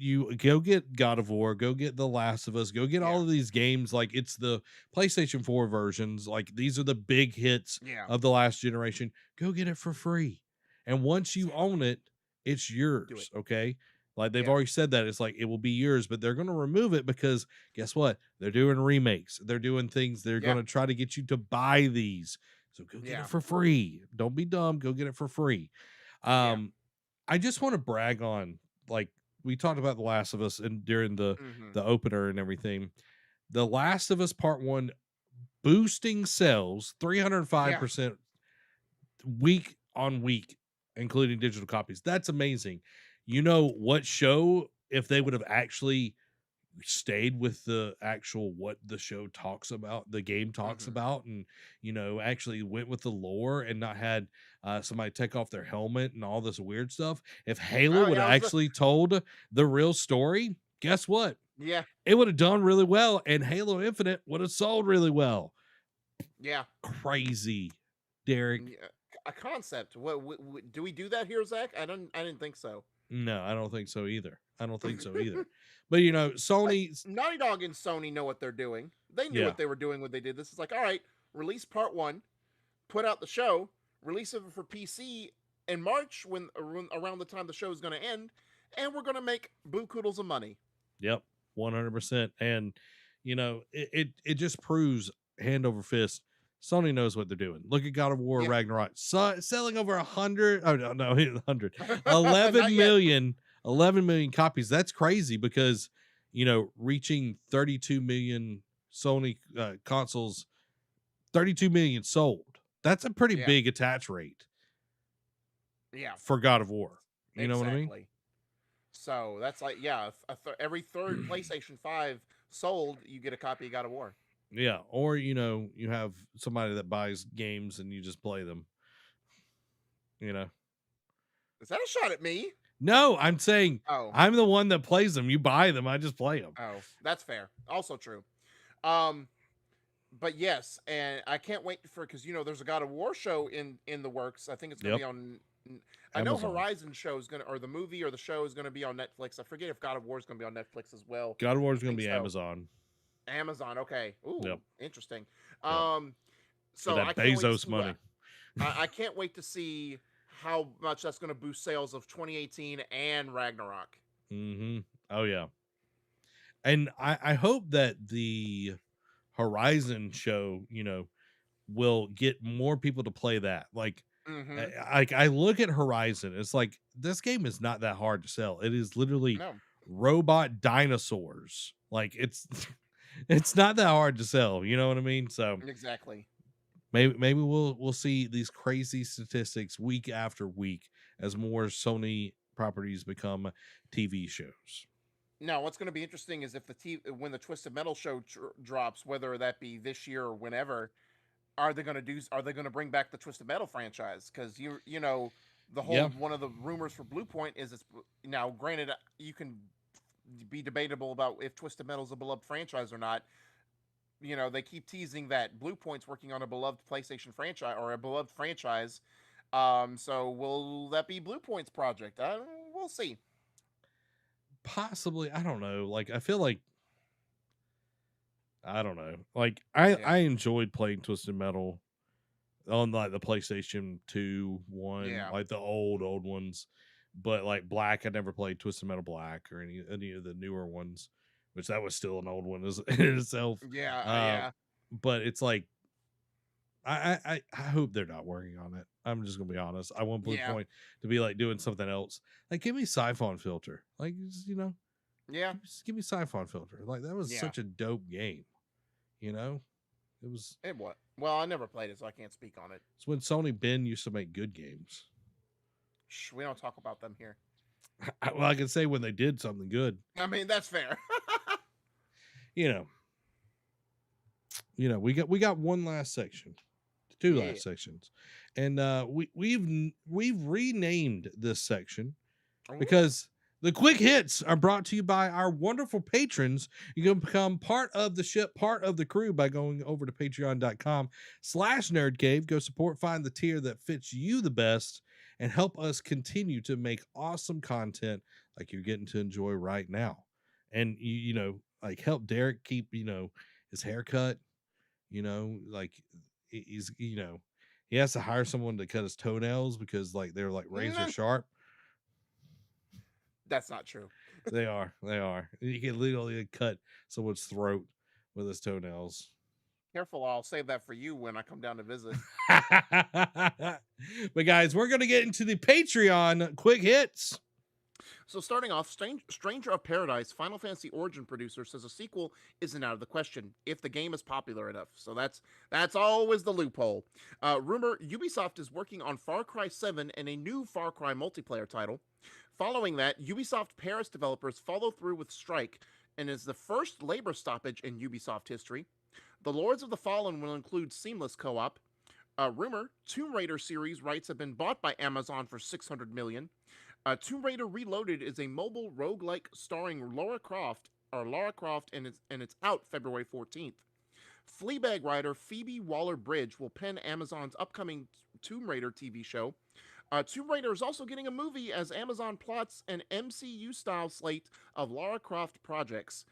God of War, go get The Last of Us, go get yeah, all of these games. Like, it's the PlayStation 4 versions. Like, these are the big hits yeah. of the last generation. Go get it for free. And once you Exactly. own it, it's Do it. yours. Okay. Like, they've Yeah, already said that it's like it will be yours, but they're going to remove it because guess what? They're doing remakes. They're doing things. They're yeah, going to try to get you to buy these. So go get it yeah, for free. Don't be dumb. Go get it for free. yeah. Um, I just want to brag on, like, we talked about The Last of Us and during Mm-hmm. the opener and everything. The Last of Us Part 1 boosting sales Yeah. 305% week on week, including digital copies. That's amazing. You know what show, if they would have actually stayed with the actual what the show talks about, the game talks Mm-hmm. about, and actually went with the lore and not had somebody take off their helmet and all this weird stuff. If Halo Oh would yeah, have I was. actually told the real story, guess what? Yeah, It would have done really well, and Halo Infinite would have sold really well. yeah. Crazy, Derek. Yeah. A concept. What do we do that here, Zach? I didn't think so. No, I don't think so either. I don't think so either. But Like Sony's, Naughty Dog and Sony know what they're doing. They knew yeah, what they were doing when they did this. It's like, all right, release part one, put out the show, release it for PC in March when around the time the show is going to end, and we're going to make boo koodles of money. yep, 100%. And it just proves hand over fist. Sony knows what they're doing. Look at God of War Yeah, Ragnarok, selling over 100. Oh no, 100, not 11 yet. million, 11 million copies. That's crazy because reaching 32 million Sony consoles, 32 million sold. That's a pretty Yeah, big attach rate yeah, for God of War. You know what I mean? exactly. So that's like, yeah, every third PlayStation 5 sold, you get a copy of God of War. Yeah, or you have somebody that buys games and you just play them. You know. Is that a shot at me? No, I'm saying Oh, I'm the one that plays them. You buy them, I just play them. oh, that's fair. Also true. Um, but yes, and I can't wait for, because there's a God of War show in the works. I think it's going to Yep, be on. I know Amazon. Horizon show is gonna, or the movie or the show is gonna be on Netflix. I forget if God of War is gonna be on Netflix as well. God of War I is going think to be so. Amazon. Amazon. Okay. Ooh, Yep, interesting. yep. Um, For so that I can't wait to Bezos see money. I can't wait to see how much that's going to boost sales of 2018 and Ragnarok. Mm-hmm. Oh yeah, and I hope that the Horizon show, will get more people to play that. Like, Mm-hmm. I look at Horizon, it's like this game is not that hard to sell. It is literally No, robot dinosaurs. Like, it's it's not that hard to sell. You know what I mean? So exactly. maybe we'll see these crazy statistics week after week as more Sony properties become TV shows. Now, what's going to be interesting is if when the Twisted Metal show drops, whether that be this year or whenever, are they going to bring back the Twisted Metal franchise? Because the whole Yeah, one of the rumors for Blue Point is it's now, granted, you can be debatable about if Twisted Metal is a beloved franchise or not. They keep teasing that Blue Point's working on a beloved PlayStation franchise or a beloved franchise. So will that be Blue Point's project? We'll see. possibly. I don't know. Like, I feel like I don't know. Like, I Yeah, enjoyed playing Twisted Metal on like the PlayStation 2 one, yeah, like the old ones. But like Black, I never played Twisted Metal Black or any of the newer ones, which that was still an old one in itself. yeah, Uh, yeah, but it's like I hope they're not working on it. I'm just gonna be honest. I want Blue yeah, Point to be like doing something else. Like, give me Siphon Filter. Like, yeah, just give me Siphon Filter. Like, that was yeah. such a dope game. You know, it was It what? Well, I never played it, so I can't speak on it. it's when Sony Ben used to make good games. Shh, we don't talk about them here. Well, I can say when they did something good. I mean, that's fair. You know, we got one last section, two Yeah. last sections, and we've renamed this section Ooh. because the quick hits are brought to you by our wonderful patrons. You can become part of the ship, part of the crew by going over to patreon.com/nerdcave. Go support, find the tier that fits you the best, and help us continue to make awesome content like you're getting to enjoy right now. And like help Derek keep, his haircut, like he's, he has to hire someone to cut his toenails because like they're like razor sharp. That's not true. They are. You can literally cut someone's throat with his toenails. Careful, I'll save that for you when I come down to visit. But guys, we're gonna get into the Patreon quick hits. So starting off, Stranger of Paradise, Final Fantasy Origin producer, says a sequel isn't out of the question if the game is popular enough. So that's always the loophole. Rumor, Ubisoft is working on Far Cry 7 and a new Far Cry multiplayer title. Following that, Ubisoft Paris developers follow through with strike and is the first labor stoppage in Ubisoft history. The Lords of the Fallen will include seamless co-op. Rumor, Tomb Raider series rights have been bought by Amazon for $600 million. Tomb Raider Reloaded is a mobile roguelike starring Lara Croft, and it's out February 14th. Fleabag writer Phoebe Waller-Bridge will pen Amazon's upcoming Tomb Raider TV show. Tomb Raider is also getting a movie as Amazon plots an MCU-style slate of Lara Croft projects.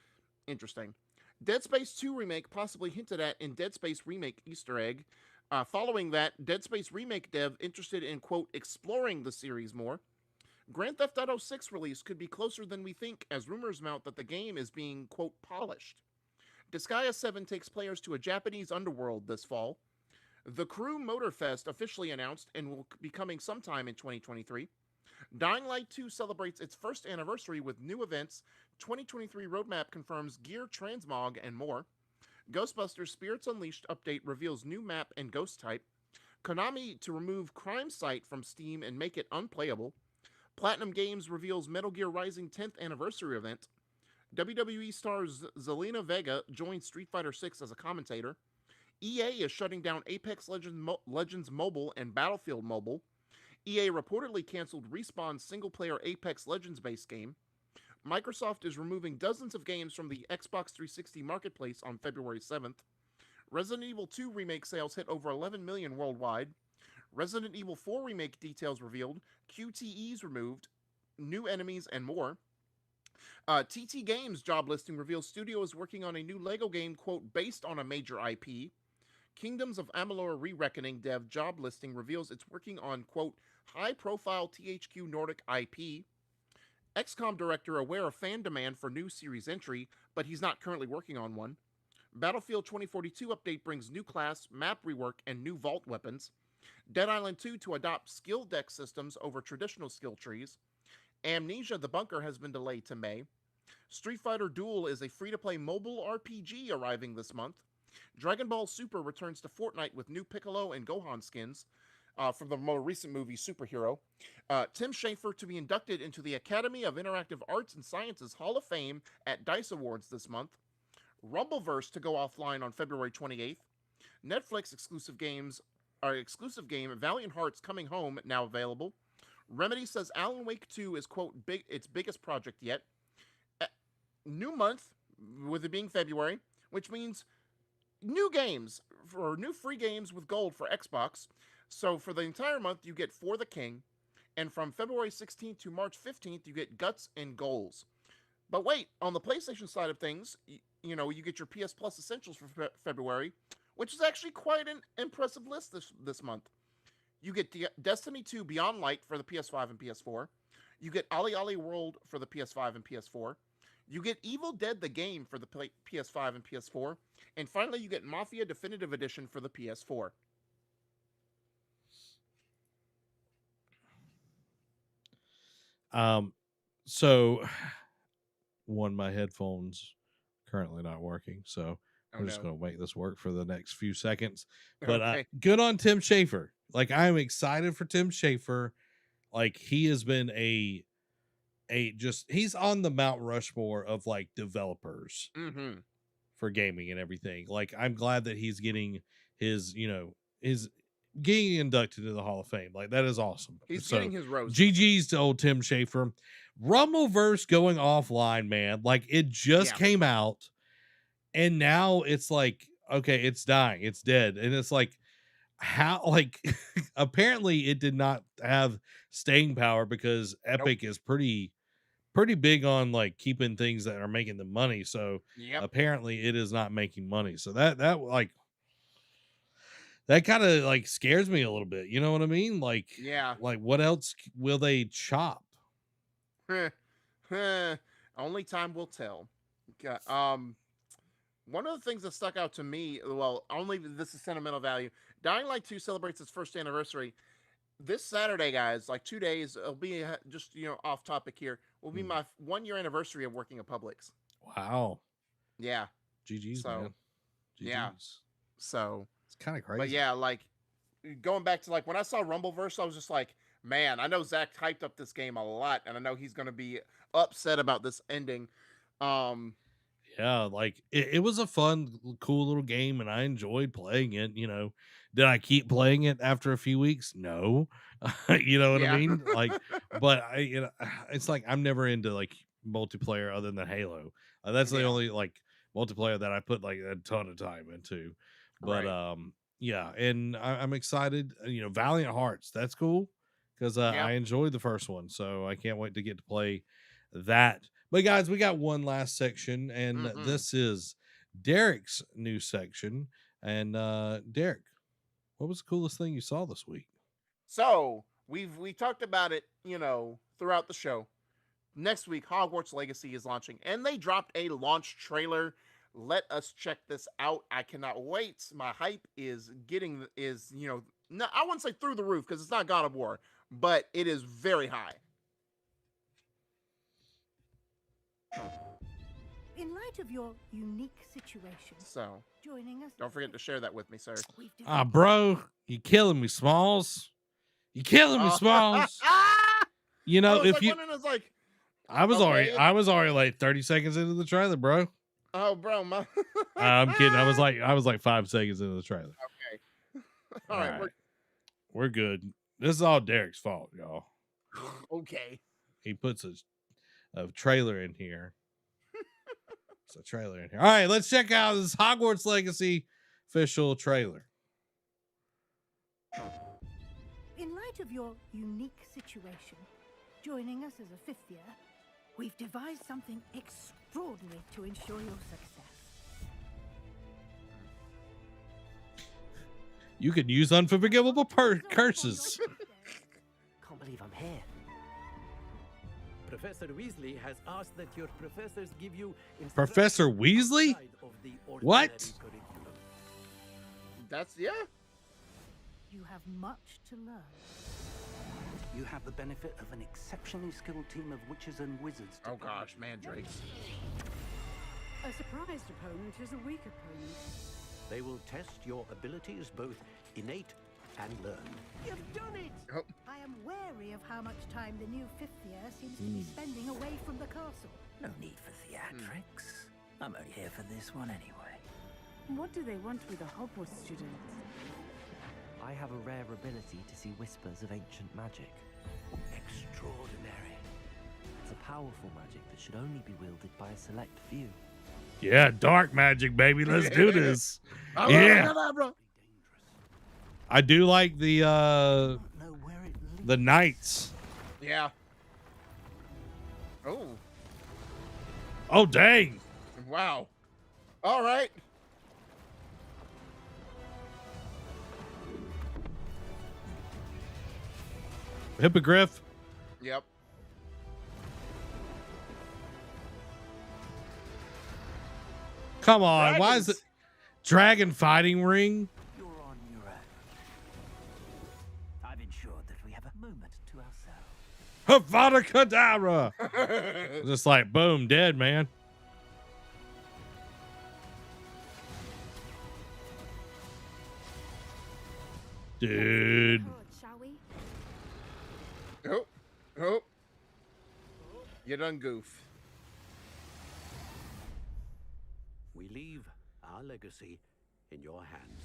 Interesting. Dead Space 2 remake possibly hinted at in Dead Space Remake Easter egg. Following that, Dead Space Remake dev interested in, quote, exploring the series more. Grand Theft Auto 6 release could be closer than we think as rumors mount that the game is being, quote, polished. Disgaea 7 takes players to a Japanese underworld this fall. The Crew Motorfest officially announced and will be coming sometime in 2023. Dying Light 2 celebrates its first anniversary with new events. 2023 roadmap confirms gear transmog and more. Ghostbusters Spirits Unleashed update reveals new map and ghost type. Konami to remove Crime Site from Steam and make it unplayable. Platinum Games reveals Metal Gear Rising 10th anniversary event. WWE star Zelina Vega joins Street Fighter 6 as a commentator. EA is shutting down Apex Legends Mobile and Battlefield Mobile. EA reportedly canceled Respawn's single-player Apex Legends-based game. Microsoft is removing dozens of games from the Xbox 360 marketplace on February 7th. Resident Evil 2 remake sales hit over 11 million worldwide. Resident Evil 4 remake details revealed, QTEs removed, new enemies, and more. TT Games job listing reveals studio is working on a new LEGO game, quote, based on a major IP. Kingdoms of Amalur Re-Reckoning dev job listing reveals it's working on, quote, high-profile THQ Nordic IP. XCOM director aware of fan demand for new series entry, but he's not currently working on one. Battlefield 2042 update brings new class, map rework, and new vault weapons. Dead Island 2 to adopt skill deck systems over traditional skill trees. Amnesia the Bunker has been delayed to May. Street Fighter Duel is a free-to-play mobile RPG arriving this month. Dragon Ball Super returns to Fortnite with new Piccolo and Gohan skins from the more recent movie Superhero. Tim Schafer to be inducted into the Academy of Interactive Arts and Sciences Hall of Fame at DICE Awards this month. Rumbleverse to go offline on February 28th. Netflix exclusive game Valiant Hearts Coming Home now available. Remedy says Alan Wake 2 is, quote, its biggest project yet. New month, with it being February, which means new games, or new free games with gold for Xbox. So for the entire month, you get For the King. And from February 16th to March 15th, you get Guts and Goals. But wait, on the PlayStation side of things, you get your PS Plus Essentials for February, which is actually quite an impressive list this month. You get Destiny 2 Beyond Light for the PS5 and PS4. You get Ali Ali World for the PS5 and PS4. You get Evil Dead the Game for the PS5 and PS4. And finally, you get Mafia Definitive Edition for the PS4. So my headphones currently not working, so Oh I'm just no. going to make this work for the next few seconds. But Okay. good on Tim Schafer. Like, I'm excited for Tim Schafer. Like, he has been he's on the Mount Rushmore of like developers Mm-hmm. for gaming and everything. Like, I'm glad that he's getting his, his getting inducted to the Hall of Fame. Like, that is awesome. He's So getting his rose. GG's to old Tim Schafer. Rumbleverse going offline, man. Like, it just came out, and now it's like, okay, it's dying, it's dead. And it's like, how, like, apparently it did not have staying power because Epic is pretty big on like keeping things that are making them money. So apparently it is not making money. So that like, that kind of like scares me a little bit. You know what I mean? Like, like what else will they chop? Only time will tell. One of the things that stuck out to me, well, only this is sentimental value. Dying Light 2 celebrates its first anniversary this Saturday, guys. Like 2 days. It'll be just off topic here. Will be my 1 year anniversary of working at Publix. Wow. Yeah. GG's, so, man. GG's. Yeah. So it's kind of crazy. But yeah, like going back to like when I saw Rumbleverse, I was just like, man, I know Zach hyped up this game a lot, and I know he's gonna be upset about this ending. Yeah, like it was a fun, cool little game, and I enjoyed playing it. Did I keep playing it after a few weeks? No. You know what I mean? Like, but it's like I'm never into like multiplayer other than Halo. That's the only like multiplayer that I put like a ton of time into. But yeah, and I'm excited. Valiant Hearts, that's cool because I enjoyed the first one, so I can't wait to get to play that. But guys, we got one last section, and this is Derek's new section. And Derek, what was the coolest thing you saw this week? So we talked about it, throughout the show. Next week, Hogwarts Legacy is launching, and they dropped a launch trailer. Let us check this out. I cannot wait. My hype is no, I wouldn't say through the roof because it's not God of War, but it is very high. In light of your unique situation, so joining us. Don't forget to share that with me, sir. Bro, you killing me, Smalls. You killing me, Smalls. I was already like 30 seconds into the trailer, bro. Oh, bro, I'm kidding. I was like 5 seconds into the trailer. Okay. All right. We're good. This is all Derek's fault, y'all. Okay. He puts a trailer in here. It's a trailer in here. All right, let's check out this Hogwarts Legacy official trailer. In light of your unique situation, joining us as a 5th year, we've devised something extraordinary to ensure your success. You can use unforgivable curses. Can't believe I'm here. Professor Weasley has asked that your professors give you Professor Weasley? What? Curriculum. That's You have much to learn. You have the benefit of an exceptionally skilled team of witches and wizards. Oh gosh, mandrakes. A surprised opponent is a weak opponent. They will test your abilities, both innate and learned. You've done it! Oh. I am wary of how much time the new 5th year seems to be spending away from the castle. No need for theatrics. I'm only here for this one anyway. What do they want with a Hogwarts student? I have a rare ability to see whispers of ancient magic. Extraordinary. It's a powerful magic that should only be wielded by a select few. Yeah, dark magic, baby. Let's do this. Yeah. I do like the knights. Yeah. Oh. Oh, dang. Wow. All right. Hippogriff. Yep. Come on. Why is it dragon fighting ring? You're on your own. I've ensured that we have a moment to ourselves. Avada Kedavra. Just like boom, dead, man. Dude. Shall we? Oh, oh. You done goof. We leave our legacy in your hands.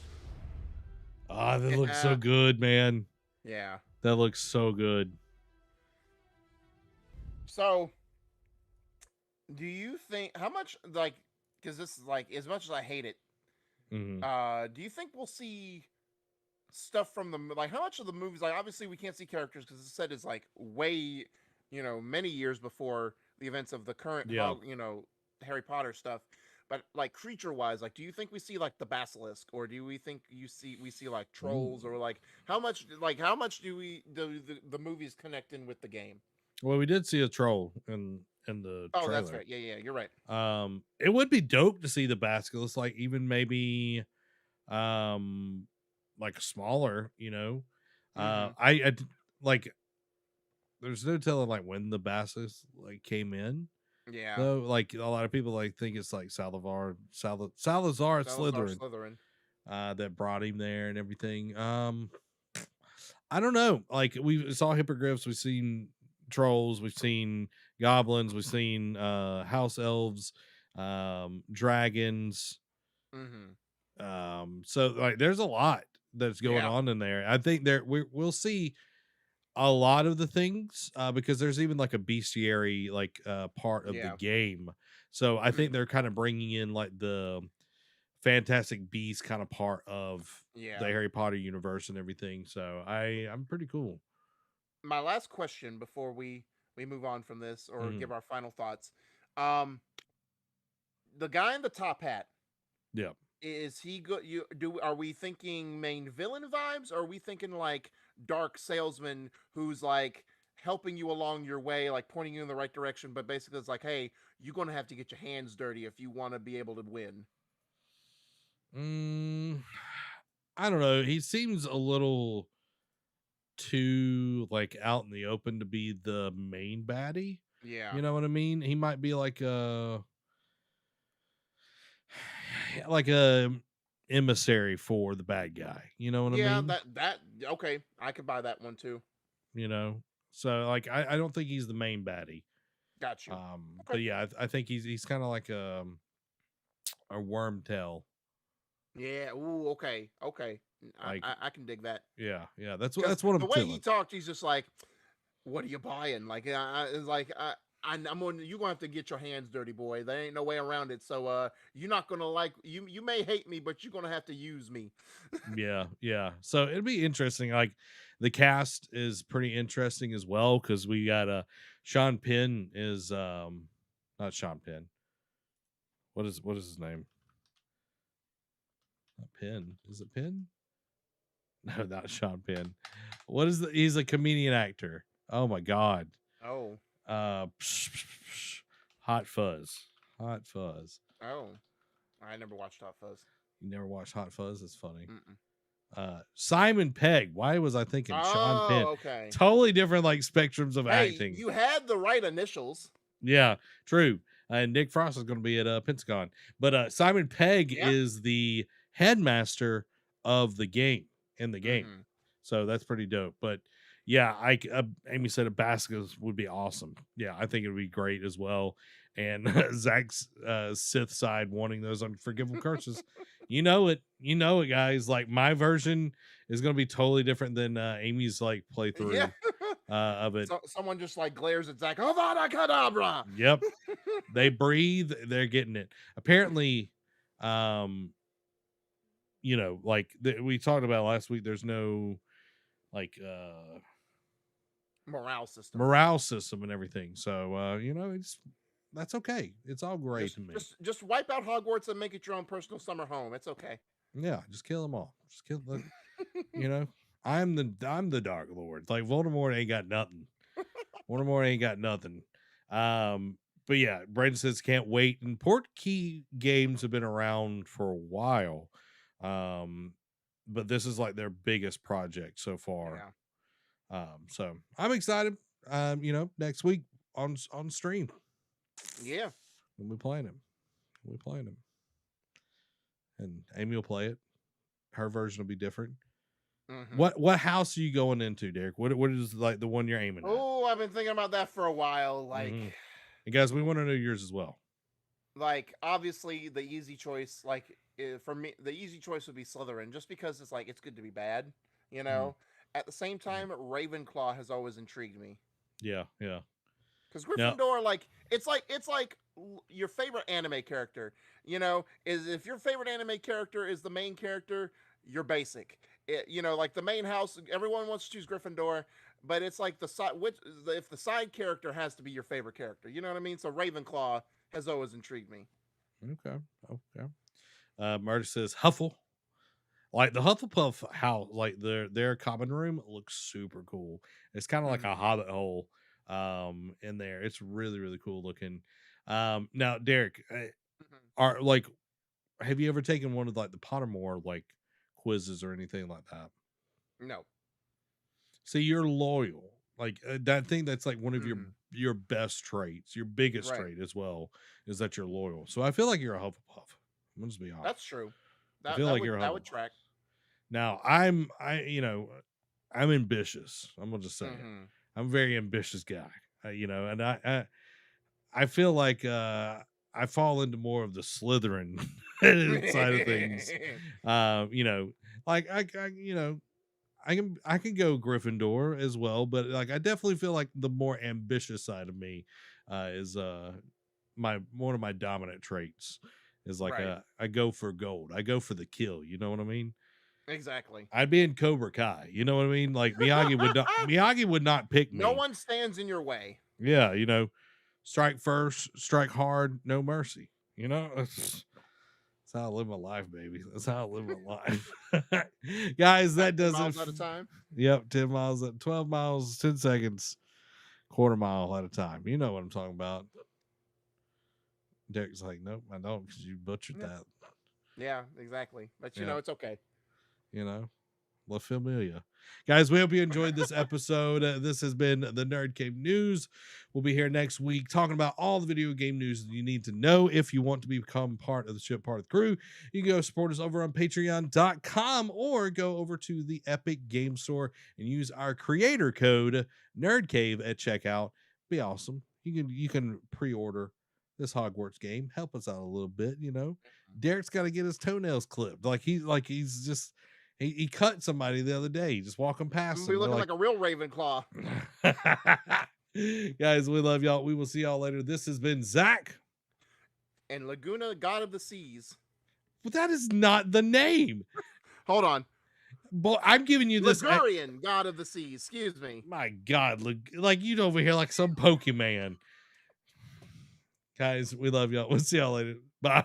Ah, that looks so Yeah. good, man. Yeah. That looks so good. So, do you think how much like because this is like as much as I hate it, Mhm. do you think we'll see stuff from the like how much of the movies like obviously we can't see characters because the set is like way many years before the events of the current Yeah. Harry Potter stuff, but like creature wise, like do you think we see like the basilisk or do we think we see like trolls or like how much do the movies connect in with the game? Well, we did see a troll in the Oh, that's trailer. right. Yeah, you're right. It would be dope to see the basilisk, like even maybe like smaller, you know. Mhm. Like there's no telling like when the basilisk like came in. Yeah. Though, like a lot of people like think it's like Salazar at Salazar Slytherin Slytherin. that brought him there and everything. I don't know. Like we saw hippogriffs, we've seen trolls, we've seen goblins, we've seen house elves, dragons. Mhm. So like there's a lot that's going Yeah. on in there. I think we'll see a lot of the things because there's even like a bestiary like part of the Yeah. game. So I think Mhm. they're kind of bringing in like the Fantastic Beasts kind of part of the Yeah. Harry Potter universe and everything. So I'm pretty cool. My last question before we move on from this or Mhm. give our final thoughts. Um the guy in the top hat, Yeah. is he good are we thinking main villain vibes or are we thinking like dark salesman who's like helping you along your way, like pointing you in the right direction, but basically it's like, hey, you're gonna have to get your hands dirty if you want to be able to win? Mm, I don't know. He seems a little too like out in the open to be the main baddie. Yeah. You know what I mean? He might be like a like a emissary for the bad guy. You know what I Yeah, mean? that okay, I could buy that one too. You know? So like I don't think he's the main baddie. Got you. But Okay. yeah, I think he's kind of like a worm tail. Yeah. Ooh. Okay. Okay. Like I can dig that yeah. because That's what the I'm way he feeling. talked, he's just like, "What are you buying?" Like, it's like I'm on. You gonna have to get your hands dirty, boy. There ain't no way around it. So, you're not gonna like you. You may hate me, but you're gonna have to use me. Yeah. So it'd be interesting. Like the cast is pretty interesting as well because we got Sean Penn is not Sean Penn. What is his name? Not Penn. Is it Penn? No, not Sean Penn. What is he's a comedian actor. Oh my god. Oh. Uh Hot Fuzz. Hot Fuzz. Oh. I never watched Hot Fuzz. You never watched Hot Fuzz? That's funny. Mm-mm. Simon Pegg. Why was I thinking Sean Penn? Oh. Okay. Totally different like spectrums of Hey, acting. you had the right initials. Yeah, true. And Nick Frost is going to be at Pentagon. But Simon Pegg Yeah. is the headmaster of the game in the game. Mhm. So that's pretty dope. But yeah, Amy said a basilisk would be awesome. Yeah, I think it would be great as well. And Zach's Sith side wanting those unforgivable curses. You know it, guys. Like my version is going to be totally different than Amy's like playthrough Yeah. of it. So, someone just like glares at Zach. Avada Kedavra. Yep. They breathe, they're getting it. Apparently, like we talked about last week, there's no like Morale system. system and everything. So that's okay. It's all great to me. Just wipe out Hogwarts and make it your own personal summer home. It's okay. Yeah, just kill them all. Just kill them. I'm the Dark Lord. Like Voldemort ain't got nothing. Voldemort ain't got nothing. But yeah, Brandon says can't wait. And Portkey games have been around for a while. But this is like their biggest project so far. Yeah. So I'm excited. Next week on stream. Yeah. We'll be playing him. And Amy will play it. Her version will be different. Mhm. What house are you going into, Derek? What is like the one you're aiming at? Oh, I've been thinking about that for a while. Mhm. And guys, we want to know yours as well. Like obviously the easy choice, for me, the easy choice would be Slytherin, just because it's like it's good to be bad, you know. At the same time, Ravenclaw has always intrigued me Yeah, yeah. because Now, Gryffindor, your favorite anime character. You know, is if your favorite anime character is the main character, you're basic. Like the main house, everyone wants to choose Gryffindor, but it's like if the side character has to be your favorite character, you know what I mean? So Ravenclaw has always intrigued me. okay, okay. Murder says Huffle. Like the Hufflepuff house, like their common room looks super cool. It's kind of like a hobbit hole in there. It's really, really cool looking. Now, Derek, are like, have you ever taken one of like the Pottermore like quizzes or anything like that? No. See, you're loyal. Like that thing that's like one of your best traits, your biggest Right. trait as well, is that you're loyal. So I feel like you're a Hufflepuff. I'm gonna just be honest. That's true. I feel like you're a that would Hufflepuff. track. Now I'm ambitious. I'm gonna just say it. I'm a very ambitious guy. And I feel like I fall into more of the Slytherin side of things. Like I can go Gryffindor as well, but like I definitely feel like the more ambitious side of me is one of my dominant traits is like Right. I go for gold. I go for the kill. You know what I mean? Exactly. I'd be in Cobra Kai. You know what I mean? Like Miyagi would not pick me. No one stands in your way. Yeah, strike first, strike hard, no mercy. That's how I live my life, baby. That's how I live my life. Guys, that does 10 it. miles at a time. Yep, 10 miles at 12 miles, 10 seconds, quarter mile at a time. You know what I'm talking about. Derek's like, nope, I don't, because you butchered that. Yeah, exactly. But it's okay. La Familia. Guys, we hope you enjoyed this episode. This has been the Nerd Cave News. We'll be here next week talking about all the video game news that you need to know. If you want to become part of the ship, part of the crew, you can go support us over on patreon.com or go over to the Epic Game Store and use our creator code NerdCave at checkout. Be awesome. You can pre-order this Hogwarts game. Help us out a little bit, Derek's got to get his toenails clipped. He's just he cut somebody the other day, just walking past. Be looking like a real Ravenclaw. Guys, we love y'all. We will see y'all later. This has been Zach and Laguna, God of the Seas. But that is not the name. Hold on. But I'm giving you this. Ligurian, God of the Seas. Excuse me. My God, like you over here like some Pokemon. Guys, we love y'all. We'll see y'all later. Bye.